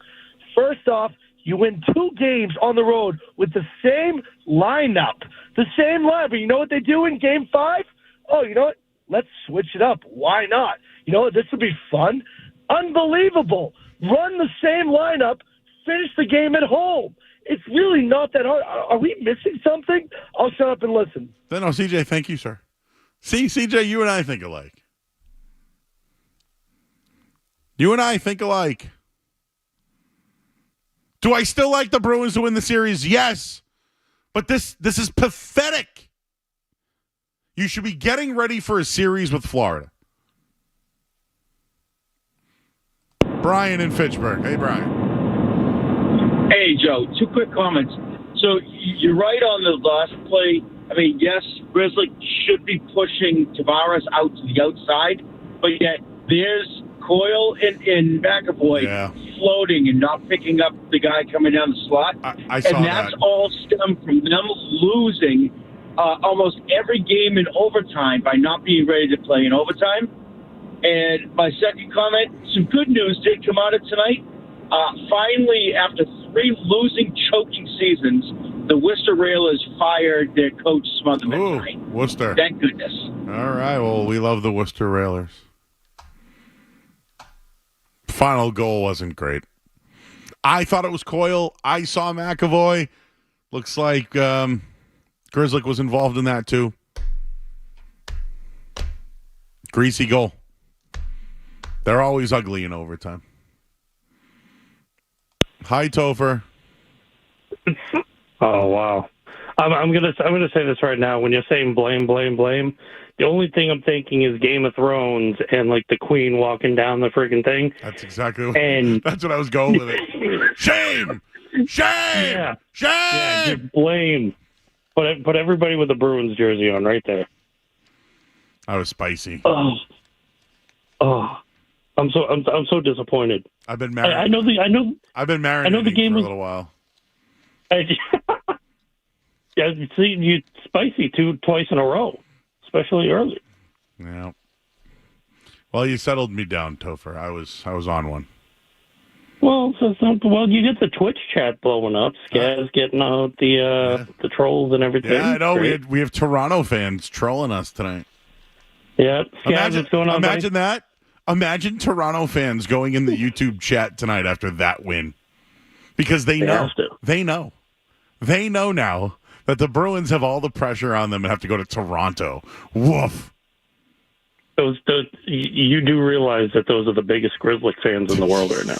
First off, you win 2 games on the road with the same lineup. The same lineup. But you know what they do in Game 5? Oh, you know what? Let's switch it up. Why not? You know what? This would be fun. Unbelievable. Run the same lineup. Finish the game at home. It's really not that hard. Are we missing something? I'll shut up and listen. No, CJ, thank you, sir. See, CJ, you and I think alike. You and I think alike. Do I still like the Bruins to win the series? Yes. But this is pathetic. You should be getting ready for a series with Florida. Brian in Fitchburg. Hey, Brian. Hey, Joe. 2 quick comments. So you're right on the last play. I mean, yes, Grzelcyk should be pushing Tavares out to the outside, but yet there's Coyle and McAvoy floating and not picking up the guy coming down the slot. I saw and that's all stemmed from them losing almost every game in overtime by not being ready to play in overtime. And my second comment, some good news did come out of tonight. Finally, after 3 losing, choking seasons, the Worcester Railers fired their coach Smotherman tonight. Worcester. Thank goodness. All right. Well, we love the Worcester Railers. Final goal wasn't great. I thought it was Coyle. I saw McAvoy. Looks like Grzelcyk was involved in that too. Greasy goal. They're always ugly in overtime. Hi, Topher. Oh wow! I'm gonna say this right now. When you're saying blame, the only thing I'm thinking is Game of Thrones and like the Queen walking down the friggin' thing. That's exactly what. That's what I was going with it. Shame, shame, shame. Yeah, just blame. Put everybody with the Bruins jersey on right there. I was spicy. Oh. I'm so disappointed. I've been married. I've been married. I know the game for was a little while. Yeah, see, you spicy twice in a row, especially early. Yeah. Well, you settled me down, Topher. I was on one. Well, you get the Twitch chat blowing up. Skaz getting out the trolls and everything. Yeah, I know. We have Toronto fans trolling us tonight. Yeah, Skaz, what's going on? Imagine that. Imagine Toronto fans going in the YouTube chat tonight after that win. Because they know. They know now that the Bruins have all the pressure on them and have to go to Toronto. Woof. You do realize that those are the biggest Grzelcyk fans in the world right now.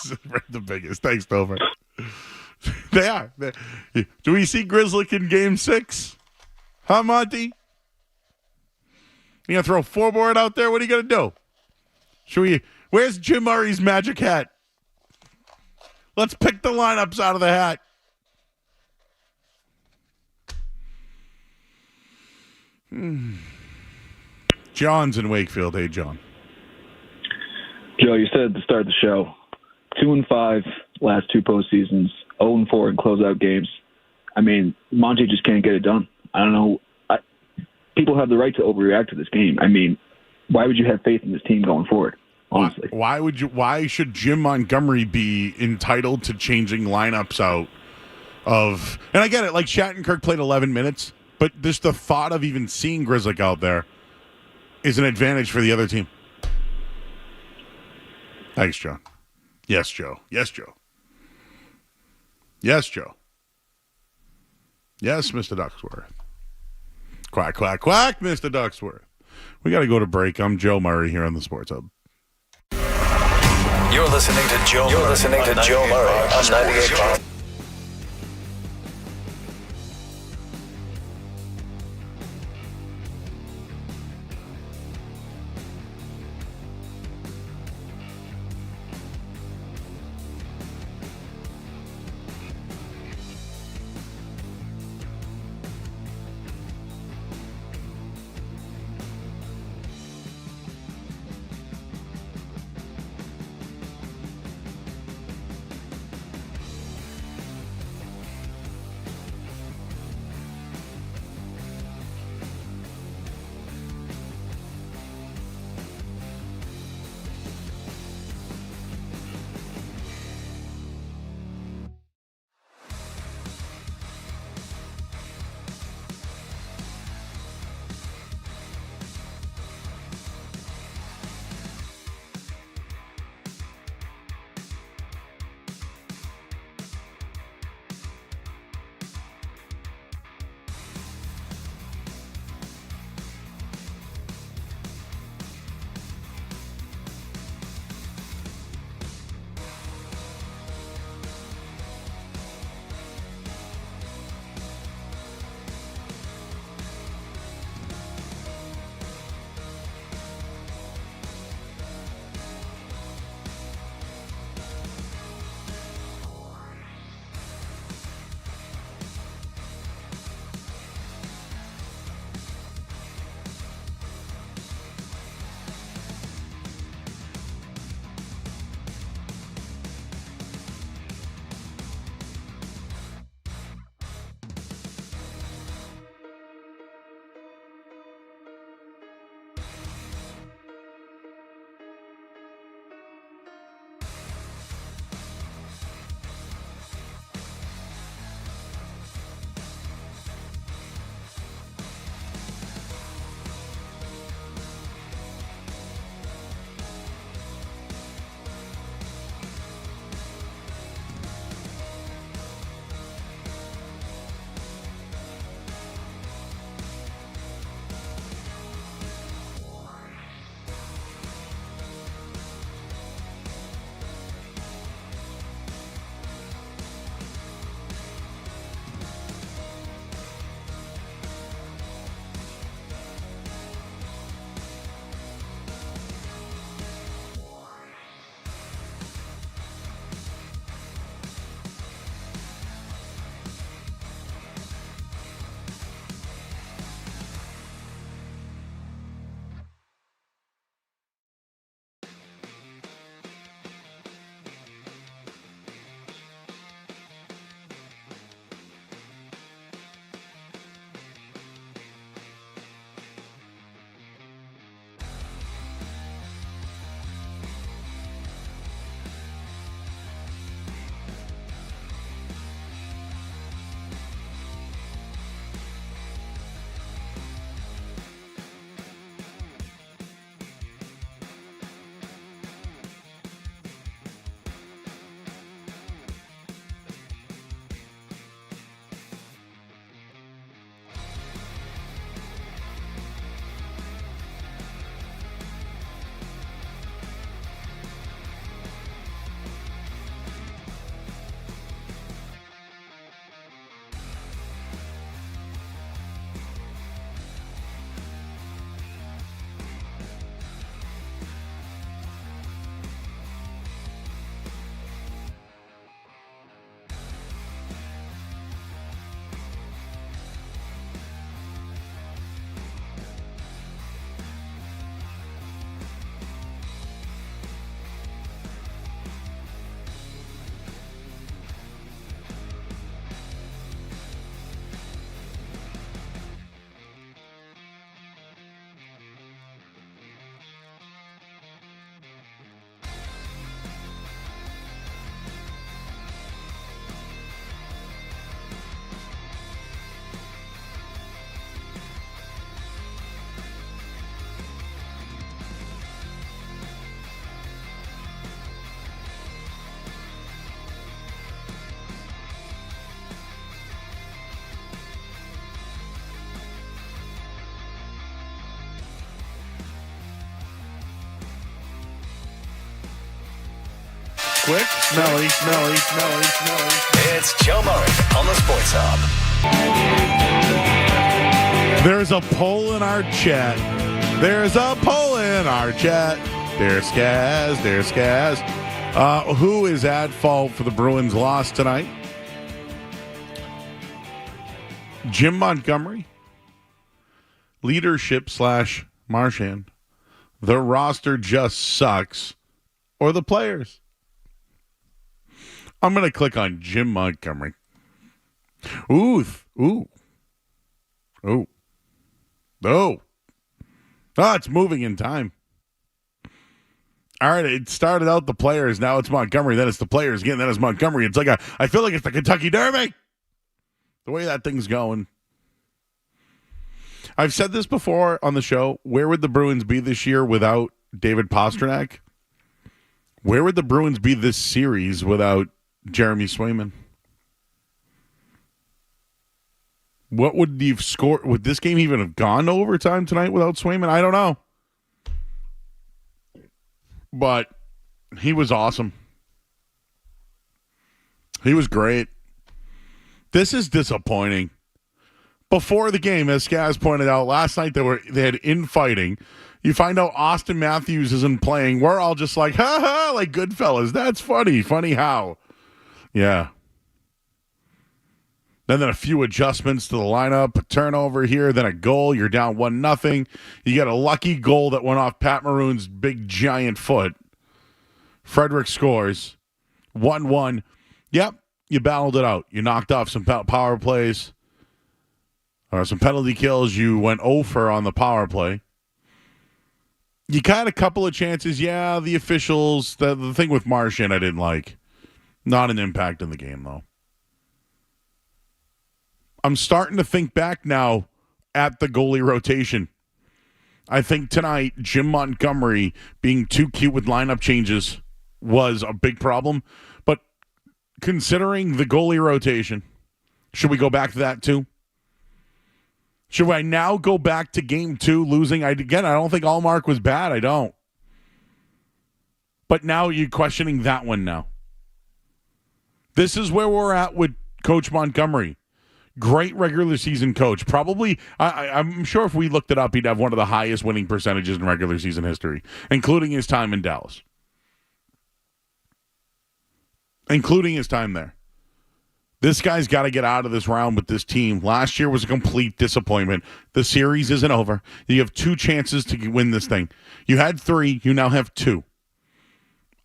The biggest. Thanks, Dover. They are. Do we see Grizzly in Game 6? Huh, Monty? You going to throw 4-board out there? What are you going to do? Where's Jim Murray's magic hat? Let's pick the lineups out of the hat. John's in Wakefield. Hey, John. Joe, you said at the start of the show, 2-5 last 2 postseasons, 0-4 in closeout games. I mean, Monty just can't get it done. I don't know. People have the right to overreact to this game. I mean, why would you have faith in this team going forward? Honestly, why should Jim Montgomery be entitled to changing lineups out of? And I get it. Like Shattenkirk played 11 minutes, but just the thought of even seeing Grizzly out there is an advantage for the other team. Thanks, John. Yes, Joe. Yes, Joe. Yes, Joe. Yes, Mr. Ducksworth. Quack, quack, quack, Mr. Ducksworth. We got to go to break. I'm Joe Murray here on the Sports Hub. You're listening to Joe Murray on 98.5. quick. Smelly. It's Joe Murray on the Sports Hub. There's a poll in our chat. There's Skaz. Who is at fault for the Bruins' loss tonight? Jim Montgomery? Leadership / Marchand? The roster just sucks? Or the players? I'm going to click on Jim Montgomery. Ooh. It's moving in time. All right, it started out the players. Now it's Montgomery. Then it's the players again. Then it's Montgomery. It's like I feel like it's the Kentucky Derby. The way that thing's going. I've said this before on the show. Where would the Bruins be this year without David Pastrnak? Where would the Bruins be this series without Jeremy Swayman? What would the score? Would this game even have gone to overtime tonight without Swayman? I don't know. But he was awesome. He was great. This is disappointing. Before the game, as Skaz pointed out, last night they had infighting. You find out Austin Matthews isn't playing. We're all just like, ha ha, like Goodfellas. That's funny. Funny how. Yeah. Then a few adjustments to the lineup, a turnover here, then a goal. You're down 1-0. You get a lucky goal that went off Pat Maroon's big giant foot. Frederick scores. 1-1. Yep, you battled it out. You knocked off some power plays or some penalty kills. You went 0-for on the power play. You got a couple of chances. Yeah, the officials, the thing with Marchand I didn't like. Not an impact in the game, though. I'm starting to think back now at the goalie rotation. I think tonight, Jim Montgomery being too cute with lineup changes was a big problem. But considering the goalie rotation, should we go back to that too? Should I now go back to game 2 losing? I don't think Allmark was bad. I don't. But now you're questioning that one now. This is where we're at with Coach Montgomery. Great regular season coach. Probably, I'm sure if we looked it up, he'd have one of the highest winning percentages in regular season history, including his time in Dallas. Including his time there. This guy's got to get out of this round with this team. Last year was a complete disappointment. The series isn't over. You have 2 chances to win this thing. You had 3. You now have 2.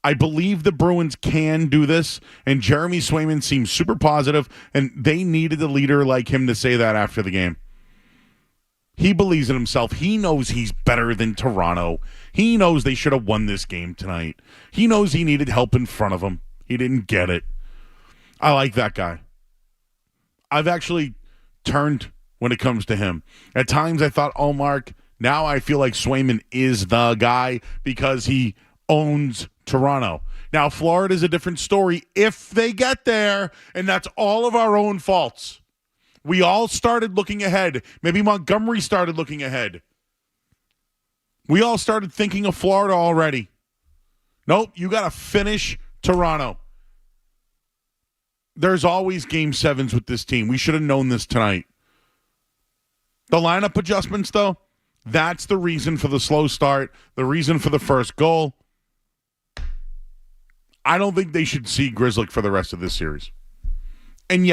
I believe the Bruins can do this, and Jeremy Swayman seems super positive, and they needed a leader like him to say that after the game. He believes in himself. He knows he's better than Toronto. He knows they should have won this game tonight. He knows he needed help in front of him. He didn't get it. I like that guy. I've actually turned when it comes to him. At times I thought, oh, Mark, now I feel like Swayman is the guy because he owns Toronto. Now, Florida's a different story if they get there, and that's all of our own faults. We all started looking ahead. Maybe Montgomery started looking ahead. We all started thinking of Florida already. Nope, you got to finish Toronto. There's always game 7s with this team. We should have known this tonight. The lineup adjustments, though, that's the reason for the slow start, the reason for the first goal. I don't think they should see Grzelcyk for the rest of this series. And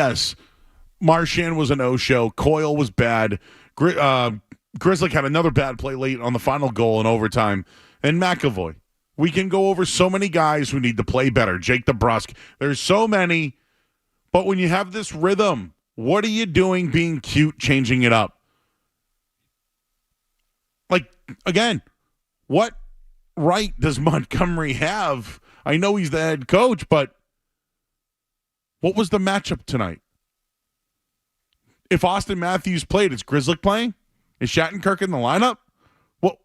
Marchand was a no-show. Coyle was bad. Grzelcyk had another bad play late on the final goal in overtime. And McAvoy. We can go over so many guys who need to play better. Jake DeBrusk. There's so many. But when you have this rhythm, what are you doing being cute, changing it up? Like, again, what right does Montgomery have? I know he's the head coach, but what was the matchup tonight? If Austin Matthews played, is Grzelcyk playing? Is Shattenkirk in the lineup?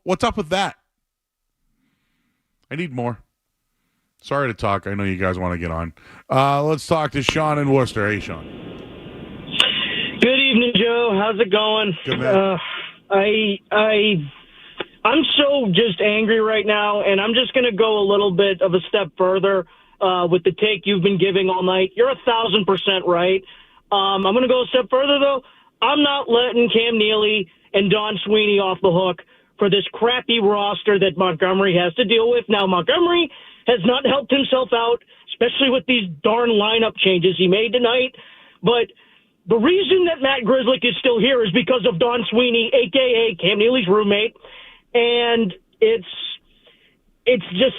What's up with that? I need more. Sorry to talk. I know you guys want to get on. Let's talk to Sean in Worcester. Hey, Sean. Good evening, Joe. How's it going? Good, man. I'm so just angry right now, and I'm just going to go a little bit of a step further. with the take you've been giving all night. You're 1,000% right. I'm going to go a step further, though. I'm not letting Cam Neely and Don Sweeney off the hook for this crappy roster that Montgomery has to deal with. Now, Montgomery has not helped himself out, especially with these darn lineup changes he made tonight. But the reason that Matt Grzelcyk is still here is because of Don Sweeney, a.k.a. Cam Neely's roommate. And it's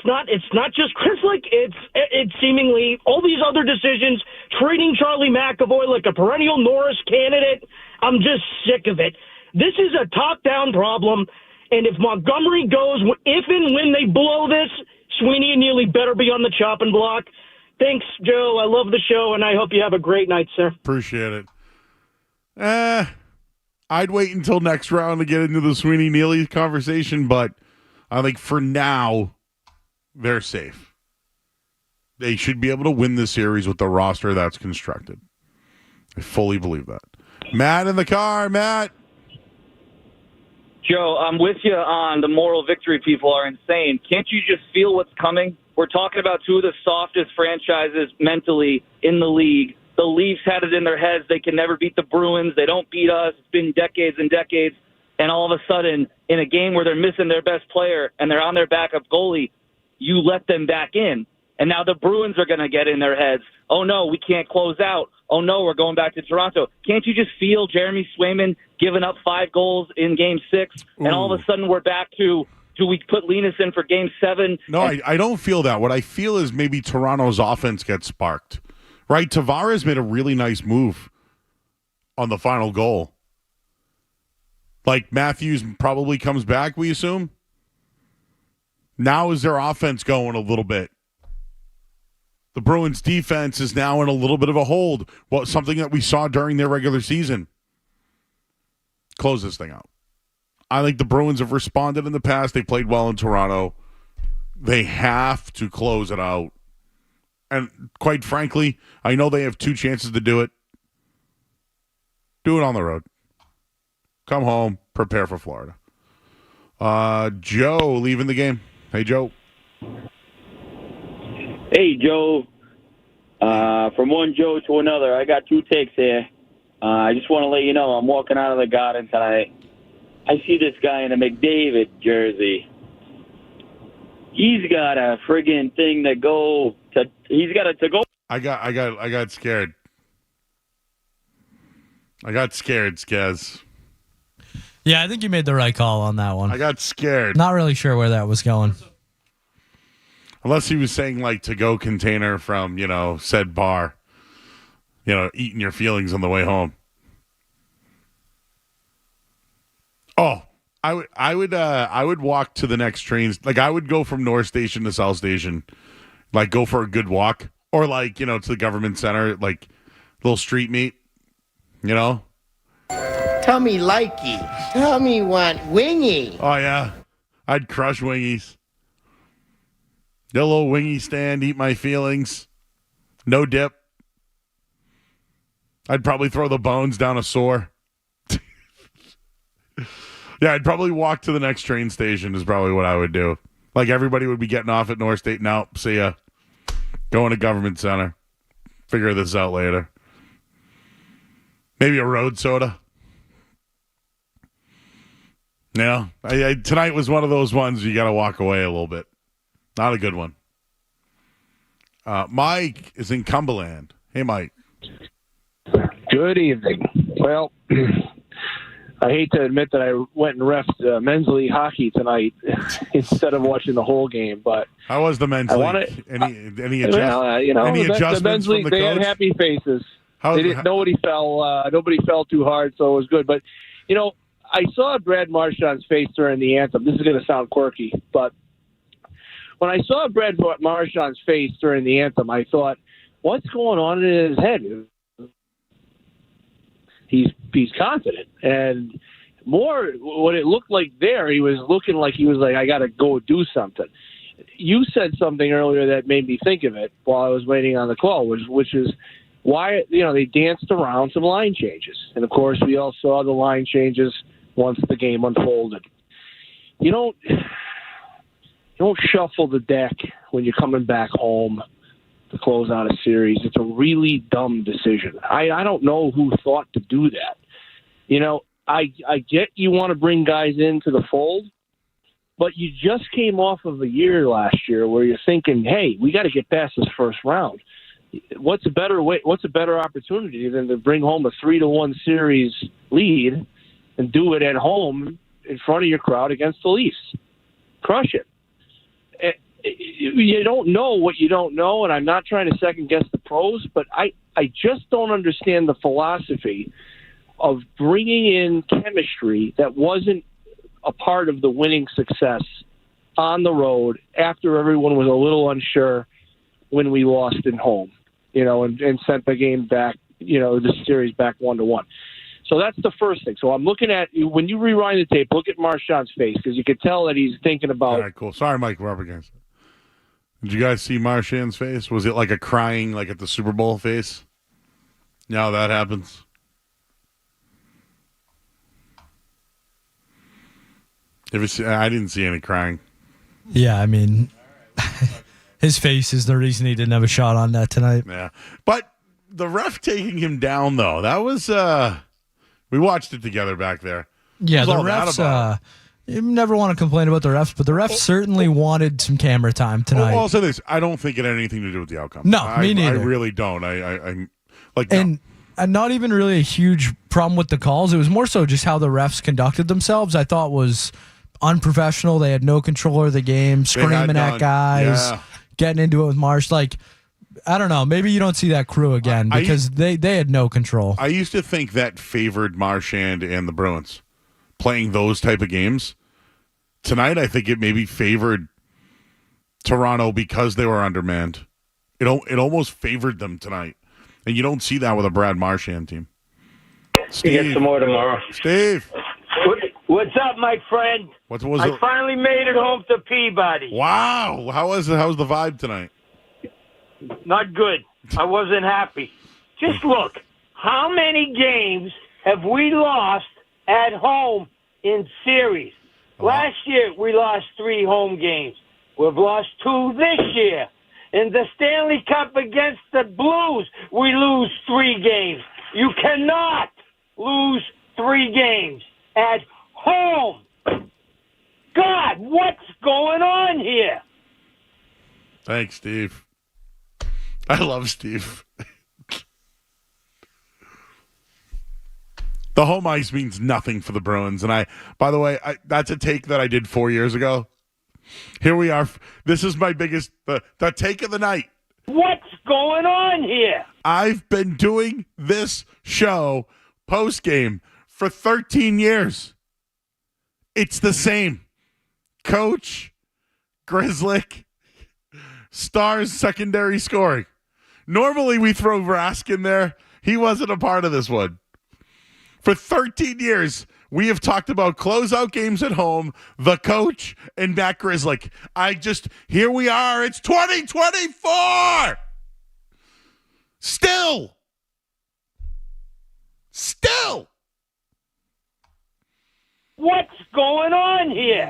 not just Grzelcyk. It's seemingly all these other decisions, treating Charlie McAvoy like a perennial Norris candidate. I'm just sick of it. This is a top-down problem, and if Montgomery goes, if and when they blow this, Sweeney and Neely better be on the chopping block. Thanks, Joe. I love the show, and I hope you have a great night, sir. Appreciate it. I'd wait until next round to get into the Sweeney-Neely conversation, but I think for now, they're safe. They should be able to win this series with the roster that's constructed. I fully believe that. Matt in the car. Matt. Joe, I'm with you on the moral victory people are insane. Can't you just feel what's coming? We're talking about two of the softest franchises mentally in the league. The Leafs had it in their heads. They can never beat the Bruins. They don't beat us. It's been decades and decades. And all of a sudden, in a game where they're missing their best player and they're on their backup goalie, you let them back in. And now the Bruins are going to get in their heads. Oh, no, we can't close out. Oh, no, we're going back to Toronto. Can't you just feel Jeremy Swayman giving up 5 goals in Game 6? And all of a sudden we're back to, do we put Linus in for Game 7? No, I don't feel that. What I feel is maybe Toronto's offense gets sparked. Right? Tavares made a really nice move on the final goal. Like Matthews probably comes back, we assume. Now is their offense going a little bit? The Bruins defense is now in a little bit of a hold. Well, something that we saw during their regular season. Close this thing out. I think the Bruins have responded in the past. They played well in Toronto. They have to close it out. And quite frankly, I know they have 2 chances to do it. Do it on the road. Come home, prepare for Florida. Joe leaving the game. Hey, Joe. Hey, Joe. From one Joe to another, I got 2 takes here. I just want to let you know I'm walking out of the Garden tonight. I see this guy in a McDavid jersey. He's got a friggin' thing to go to. He's got a to go. I got scared. I got scared, Skez. Yeah, I think you made the right call on that one. I got scared. Not really sure where that was going. Unless he was saying, like, to-go container from, said bar. Eating your feelings on the way home. Oh, I would walk to the next train. Like, I would go from North Station to South Station. Like, go for a good walk. Or, like, to the government center. Like, little street meet. Tell me likey. Tell me want wingy. Oh, yeah. I'd crush wingies. Get a little wingy stand, eat my feelings. No dip. I'd probably throw the bones down a sore. Yeah, I'd probably walk to the next train station is probably what I would do. Like, everybody would be getting off at North State. No, see ya. Going to Government Center. Figure this out later. Maybe a road soda. Yeah, tonight was one of those ones you got to walk away a little bit. Not a good one. Mike is in Cumberland. Hey, Mike. Good evening. Well, I hate to admit that I went and reffed men's league hockey tonight instead of watching the whole game. But how was the men's league? Any adjustments the men's league, from the they coach? had happy faces. Nobody fell too hard, so it was good. But I saw Brad Marchand's face during the anthem. This is going to sound quirky, but when I saw Brad Marchand's face during the anthem, I thought, what's going on in his head? He's confident. And more, what it looked like there, he was looking like he was like, I got to go do something. You said something earlier that made me think of it while I was waiting on the call, which is why, they danced around some line changes. And, of course, we all saw the line changes once the game unfolded. You don't shuffle the deck when you're coming back home to close out a series. It's a really dumb decision. I don't know who thought to do that. You know, I get you want to bring guys into the fold, but you just came off of a year last year where you're thinking, hey, we got to get past this first round. What's a better opportunity than to bring home a 3-1 series lead and do it at home in front of your crowd against the Leafs? Crush it. You don't know what you don't know, and I'm not trying to second-guess the pros, but I just don't understand the philosophy of bringing in chemistry that wasn't a part of the winning success on the road after everyone was a little unsure when we lost at home, you know, and sent the game back, you know, the series back 1-1. So that's the first thing. So I'm looking at, when you rewind the tape, look at Marchand's face, because you could tell that he's thinking about. All right, cool. Sorry, Mike, we're up against it. Did you guys see Marchand's face? Was it like a crying, like at the Super Bowl face? Now that happens. I didn't see any crying. Yeah, I mean, his face is the reason he didn't have a shot on net tonight. Yeah. But the ref taking him down, though, that was, we watched it together back there. Yeah, the refs, you never want to complain about the refs, but the refs certainly wanted some camera time tonight. Well, I'll say this. I don't think it had anything to do with the outcome. No, me neither. I really don't. I'm like, and not even really a huge problem with the calls. It was more so just how the refs conducted themselves. I thought was unprofessional. They had no control of the game, screaming at guys, getting into it with Marsh. Like, I don't know. Maybe you don't see that crew again because they had no control. I used to think that favored Marchand and the Bruins playing those type of games. Tonight, I think it maybe favored Toronto because they were undermanned. It almost favored them tonight. And you don't see that with a Brad Marchand team. You get some more tomorrow. Steve. What's up, my friend? I finally made it home to Peabody. Wow. How was the vibe tonight? Not good. I wasn't happy. Just look. How many games have we lost at home in series? Last year, we lost 3 home games. We've lost 2 this year. In the Stanley Cup against the Blues, we lose 3 games. You cannot lose 3 games at home. God, what's going on here? Thanks, Steve. I love Steve. The home ice means nothing for the Bruins. And by the way, that's a take that I did 4 years ago. Here we are. This is my biggest, the take of the night. What's going on here? I've been doing this show post-game for 13 years. It's the same. Coach, Grzelcyk, Stars secondary scoring. Normally we throw Rask in there. He wasn't a part of this one. For 13 years, we have talked about closeout games at home, the coach, and Matt Grzelcyk. Here we are. It's 2024. Still. What's going on here?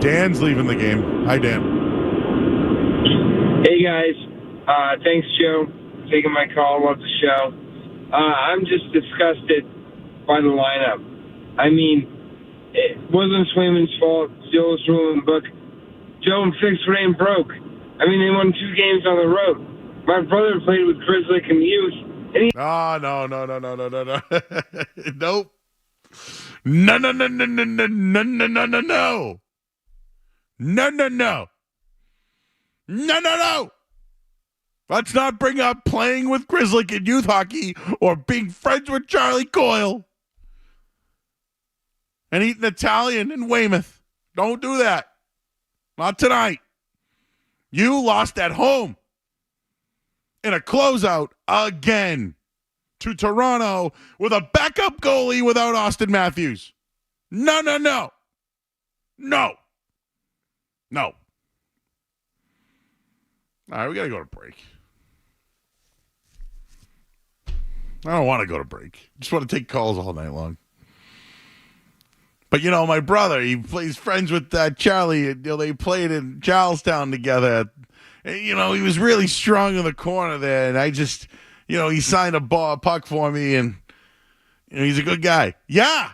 Dan's leaving the game. Hi, Dan. Hey, guys. Thanks, Joe, for taking my call. Love the show. I'm just disgusted by the lineup. I mean, it wasn't Swayman's fault. Joe's ruling book. Joe fixed what ain't broke. I mean, they won 2 games on the road. My brother played with Grzelcyk in youth. And no. Nope. No. Let's not bring up playing with Grzelcyk in youth hockey or being friends with Charlie Coyle and eating Italian in Weymouth. Don't do that. Not tonight. You lost at home in a closeout again to Toronto with a backup goalie without Austin Matthews. No. All right, we got to go to break. I don't want to go to break. Just want to take calls all night long. But, my brother, he's friends with Charlie. They played in Charlestown together He was really strong in the corner there, and I just, he signed a puck for me, and he's a good guy. Yeah,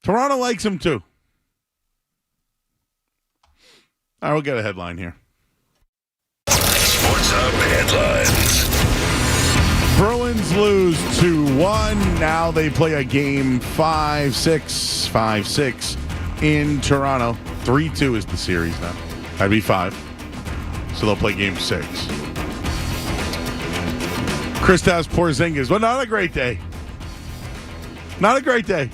Toronto likes him too. All right, we'll get a headline here. Sports Hub headlines. Bruins lose 2-1. Now they play a game 5-6 in Toronto. 3-2 is the series now. That'd be 5. So they'll play game 6. Kristaps Porzingis. Well, not a great day. Not a great day.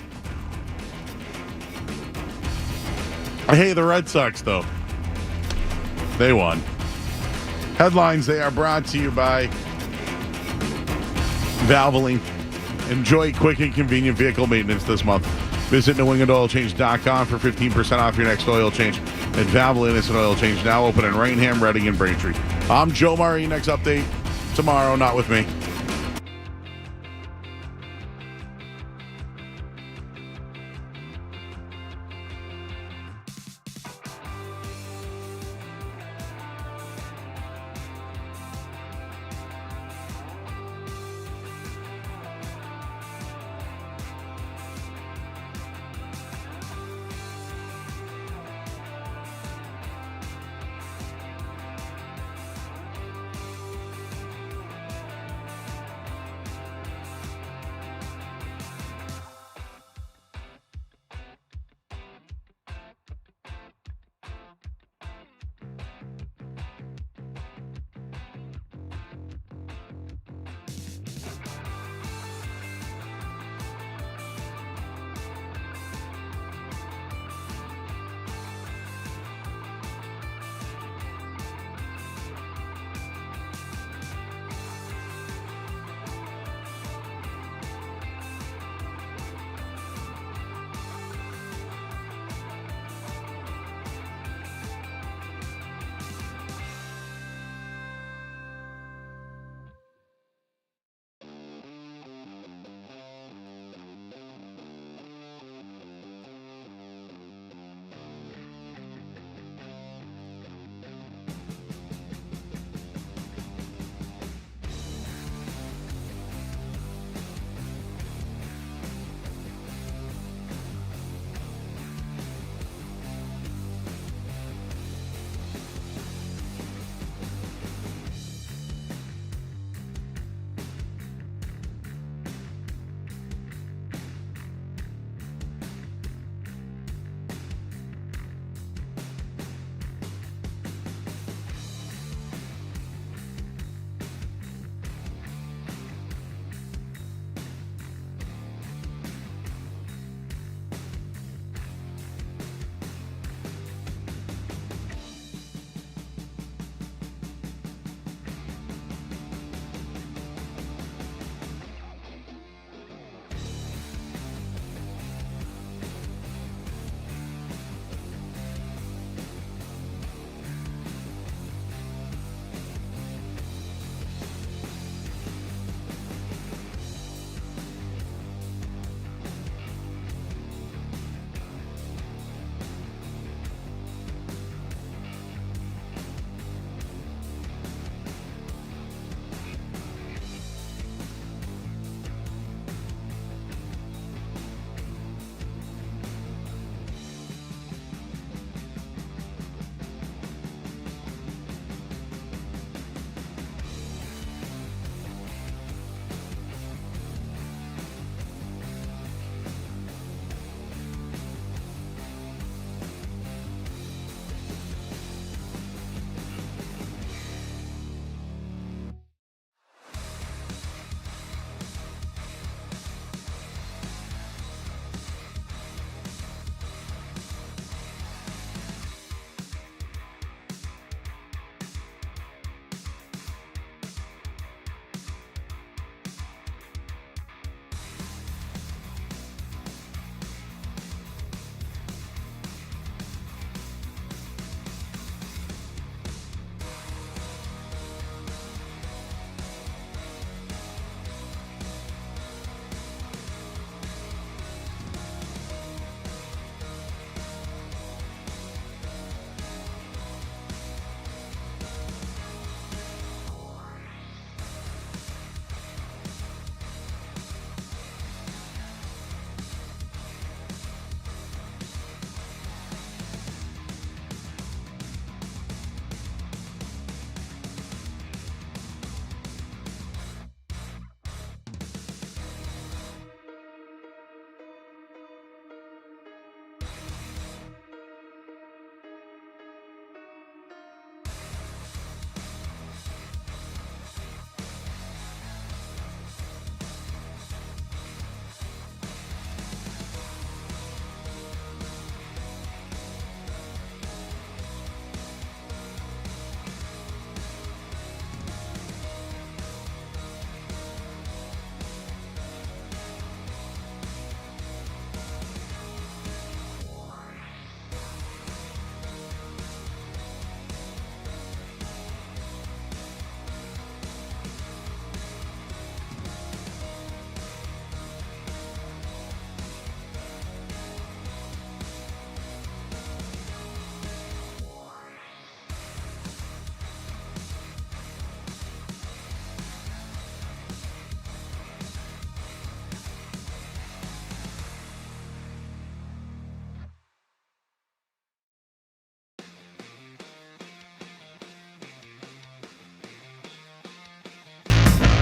Hey, the Red Sox, though. They won. Headlines, they are brought to you by Valvoline. Enjoy quick and convenient vehicle maintenance this month. Visit NewEnglandOilChange.com for 15% off your next oil change. At Valvoline Instant Oil Change, now open in Rainham, Reading, and Braintree. I'm Joe Murray. Next update tomorrow, not with me.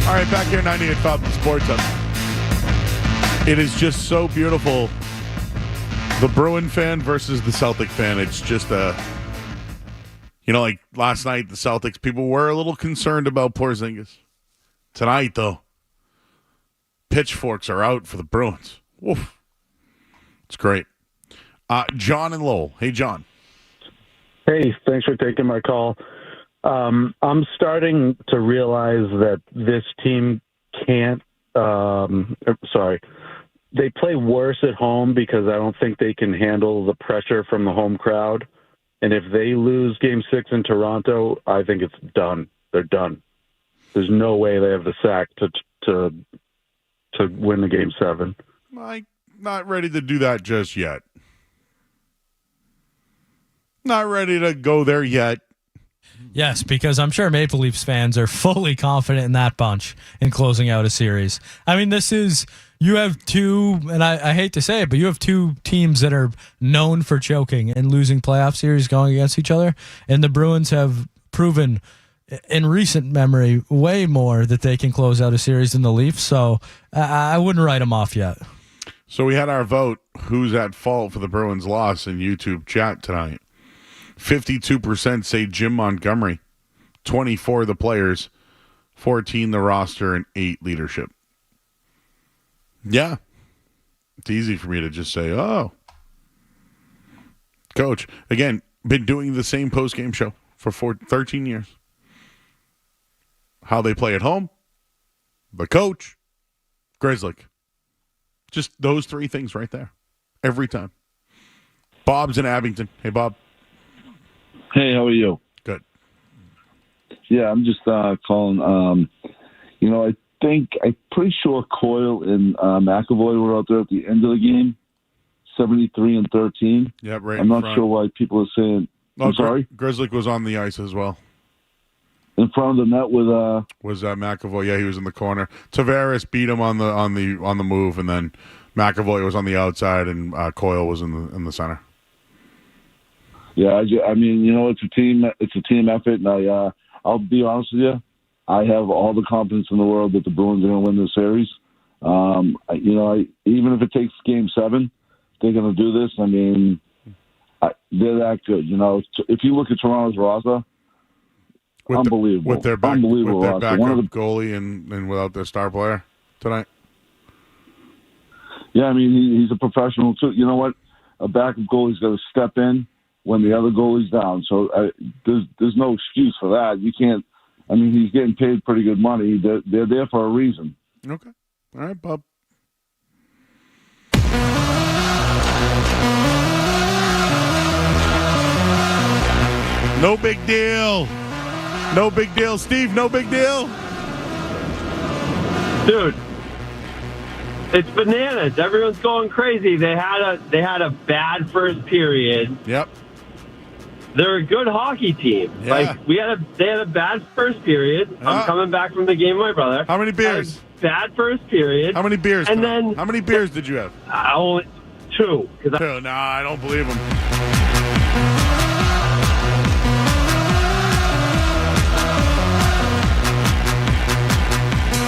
All right, back here, 98.5 The Sports Hub. It is just so beautiful. The Bruin fan versus the Celtic fan. It's just like last night, the Celtics, people were a little concerned about Porzingis. Tonight, though, pitchforks are out for the Bruins. Woof. It's great. John and Lowell. Hey, John. Hey, thanks for taking my call. I'm starting to realize that this team can't they play worse at home because I don't think they can handle the pressure from the home crowd. And if they lose Game 6 in Toronto, I think it's done. They're done. There's no way they have the sack to win the Game 7. I'm not ready to do that just yet. Not ready to go there yet. Yes, because I'm sure Maple Leafs fans are fully confident in that bunch in closing out a series. I mean, you have two, and I hate to say it, but you have two teams that are known for choking and losing playoff series going against each other. And the Bruins have proven in recent memory way more that they can close out a series than the Leafs. So I wouldn't write them off yet. So we had our vote, who's at fault for the Bruins' loss in YouTube chat tonight. 52% say Jim Montgomery, 24 the players, 14 the roster, and 8 leadership. Yeah. It's easy for me to just say, oh. Coach, again, been doing the same post-game show for 13 years. How they play at home, the coach, Grizzly. Just those three things right there. Every time. Bob's in Abington. Hey, Bob. Hey, how are you? Good. Yeah, I'm just calling. I'm pretty sure Coyle and McAvoy were out there at the end of the game, 73-13. Yeah, right. I'm not sure why people are saying. I'm sorry. Grizzly was on the ice as well. In front of the net with was McAvoy. Yeah, he was in the corner. Tavares beat him on the move, and then McAvoy was on the outside, and Coyle was in the center. Yeah, I mean, it's a team effort, and I'll be honest with you, I have all the confidence in the world that the Bruins are going to win this series. Even if it takes Game 7, they're going to do this. I mean, they're that good. If you look at Toronto's roster, unbelievable. With their backup goalie and without their star player tonight. Yeah, I mean, he's a professional too. You know what? A backup goalie's got to step in when the other goalie's down. So there's no excuse for that. You can't. I mean, he's getting paid pretty good money. They're there for a reason. Okay. All right, Bob. No big deal. No big deal. Steve, no big deal. Dude, it's bananas. Everyone's going crazy. They had a bad first period. Yep. They're a good hockey team. Yeah. They had a bad first period. I'm coming back from the game with my brother. How many beers? Bad first period. How many beers? And then how many beers did you have? Only 2. No, I don't believe him.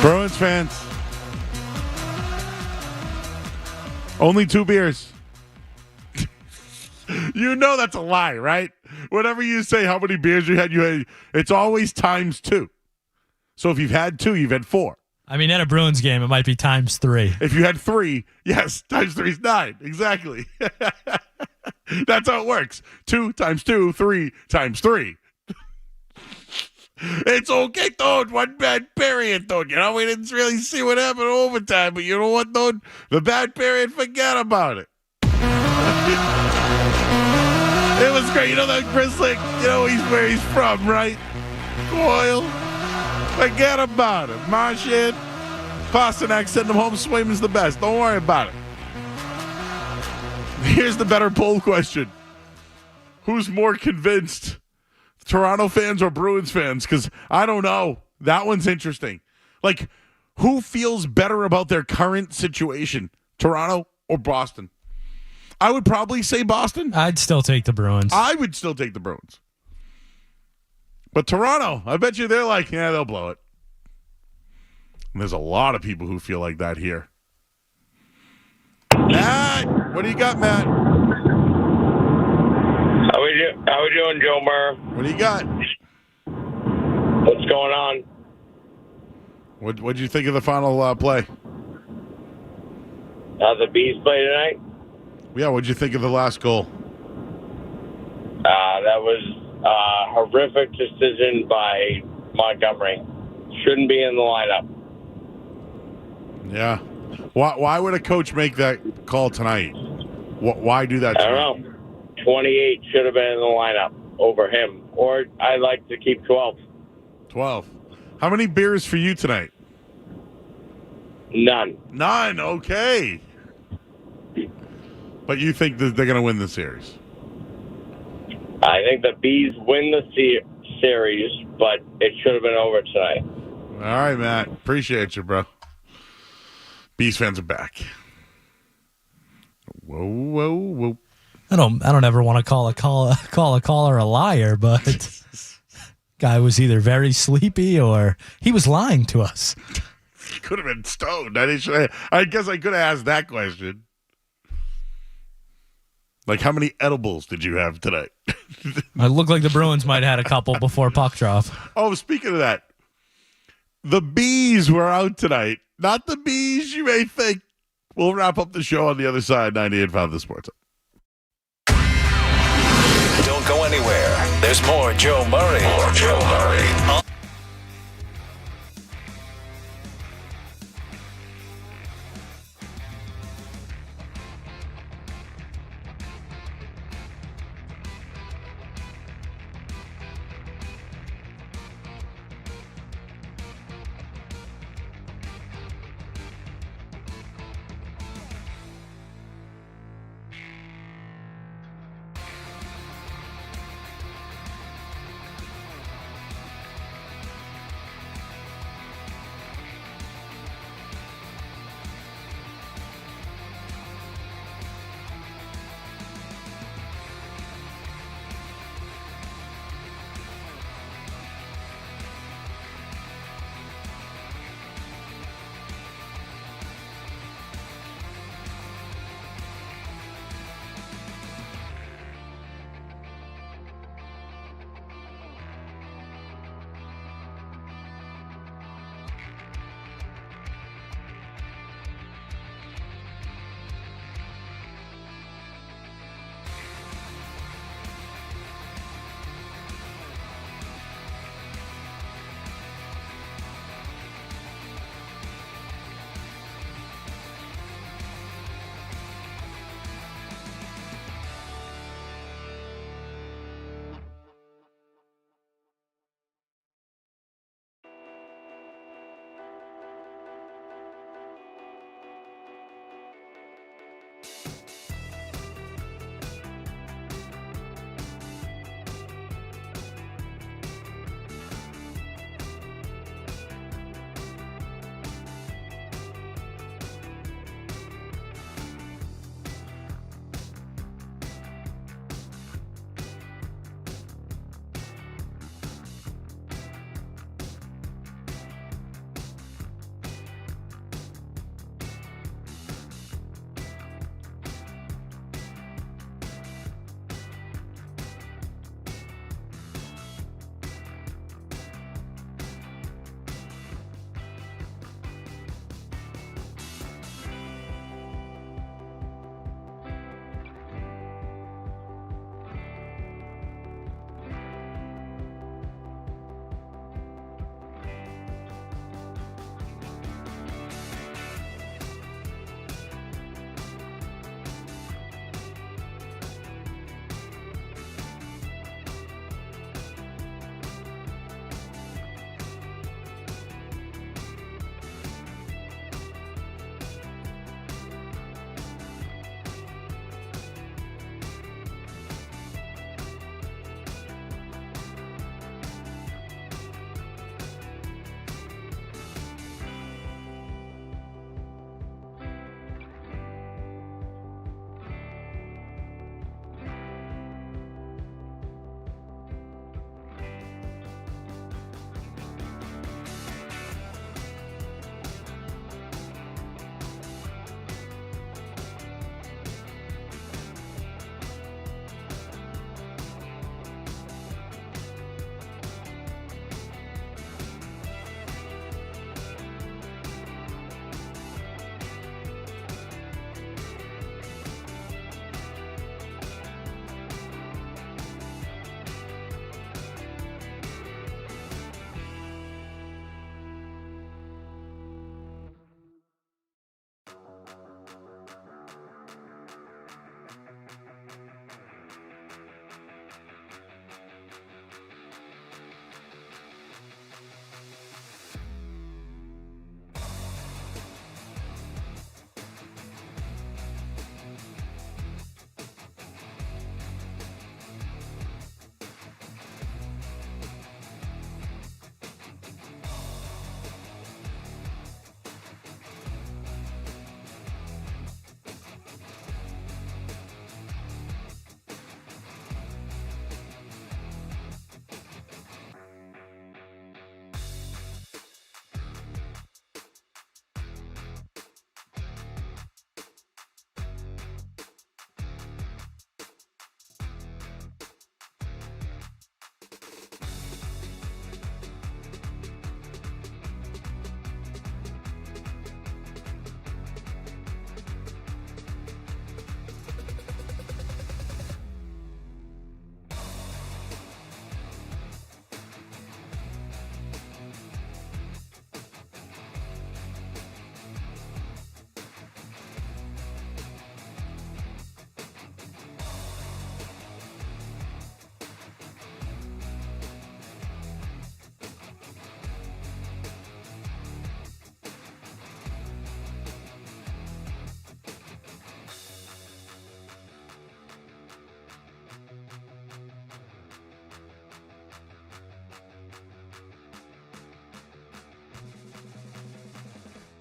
Bruins fans. Only 2 beers. You know that's a lie, right? Whenever you say how many beers you had, it's always times 2. So if you've had 2, you've had 4. I mean, at a Bruins game, it might be times 3. If you had 3, yes, times 3 is 9. Exactly. That's how it works. 2 times 2, 3 times 3. It's okay, dude. One bad period, dude. We didn't really see what happened in overtime, but you know what, dude? The bad period, forget about it. It was great. That Grizzly, he's where he's from, right? Coyle. Forget about it. Marchand, Pasternak, send him home. Swayman's the best. Don't worry about it. Here's the better poll question. Who's more convinced? Toronto fans or Bruins fans? Because I don't know. That one's interesting. Who feels better about their current situation? Toronto or Boston? I would probably say Boston. I'd still take the Bruins. I would still take the Bruins. But Toronto, I bet you they're they'll blow it. And there's a lot of people who feel like that here. Matt, what do you got, Matt? How we doing, Joe Murr? What do you got? What's going on? What'd you think of the final play? The Bees play tonight? Yeah, what'd you think of the last goal? That was a horrific decision by Montgomery. Shouldn't be in the lineup. Yeah. Why would a coach make that call tonight? Why do that tonight? I don't know. 28 should have been in the lineup over him. Or I'd like to keep 12. 12. How many beers for you tonight? None. None, okay. But you think that they're going to win the series? I think the Bees win the series, but it should have been over tonight. All right, Matt. Appreciate you, bro. Bees fans are back. Whoa. I don't ever want to call a caller a liar, but guy was either very sleepy or he was lying to us. He could have been stoned. I guess I could have asked that question. Like, how many edibles did you have tonight? It looked like the Bruins might have had a couple before puck drop. Oh, speaking of that, the Bees were out tonight. Not the Bees you may think. We'll wrap up the show on the other side. 98.5 The Sports. Don't go anywhere. There's more Joe Murray.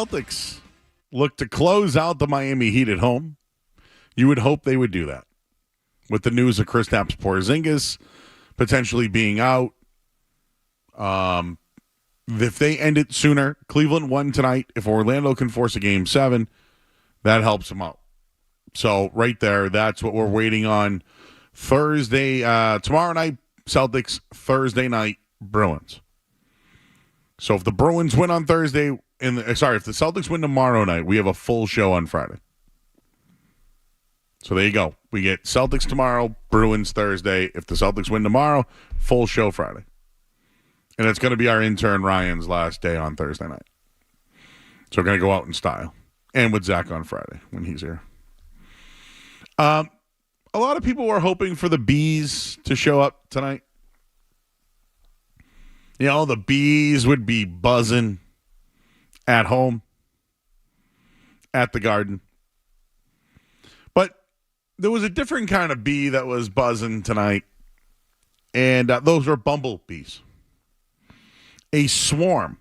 Celtics look to close out the Miami Heat at home. You would hope they would do that. With the news of Kristaps Porzingis potentially being out. If they end it sooner, Cleveland won tonight. If Orlando can force a Game 7, that helps them out. So right there, that's what we're waiting on. Thursday, tomorrow night, Celtics. Thursday night, Bruins. So if the Bruins win on Thursday, if the Celtics win tomorrow night, we have a full show on Friday. So there you go. We get Celtics tomorrow, Bruins Thursday. If the Celtics win tomorrow, full show Friday. And it's going to be our intern Ryan's last day on Thursday night. So we're going to go out in style. And with Zach on Friday when he's here. A lot of people were hoping for the Bees to show up tonight. You know, the Bees would be buzzing at home at the Garden. But there was a different kind of bee that was buzzing tonight. And those were bumblebees. A swarm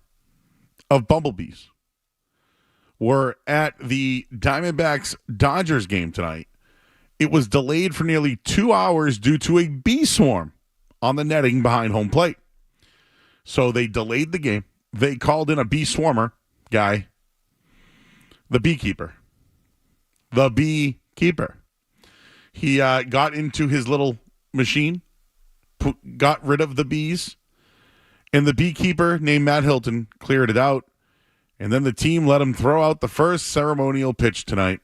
of bumblebees were at the Diamondbacks-Dodgers game tonight. It was delayed for nearly 2 hours due to a bee swarm on the netting behind home plate. So they delayed the game. They called in a bee swarmer guy, the beekeeper. The beekeeper. He got into his little machine, got rid of the bees, and the beekeeper named Matt Hilton cleared it out. And then the team let him throw out the first ceremonial pitch tonight.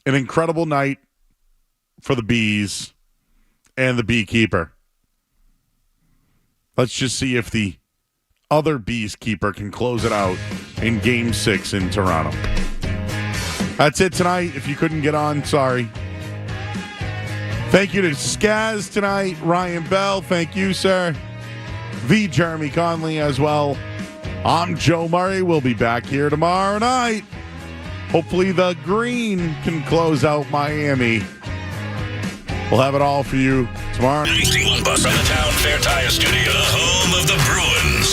An incredible night for the bees and the beekeeper. Let's just see if the other beekeeper can close it out in Game 6 in Toronto. That's it tonight. If you couldn't get on, sorry. Thank you to Skaz tonight. Ryan Bell, thank you, sir. The Jeremy Conley as well. I'm Joe Murray. We'll be back here tomorrow night. Hopefully the green can close out Miami. We'll have it all for you tomorrow. 91 bus from the Town Fair Tire Studio, the home of the Bruins.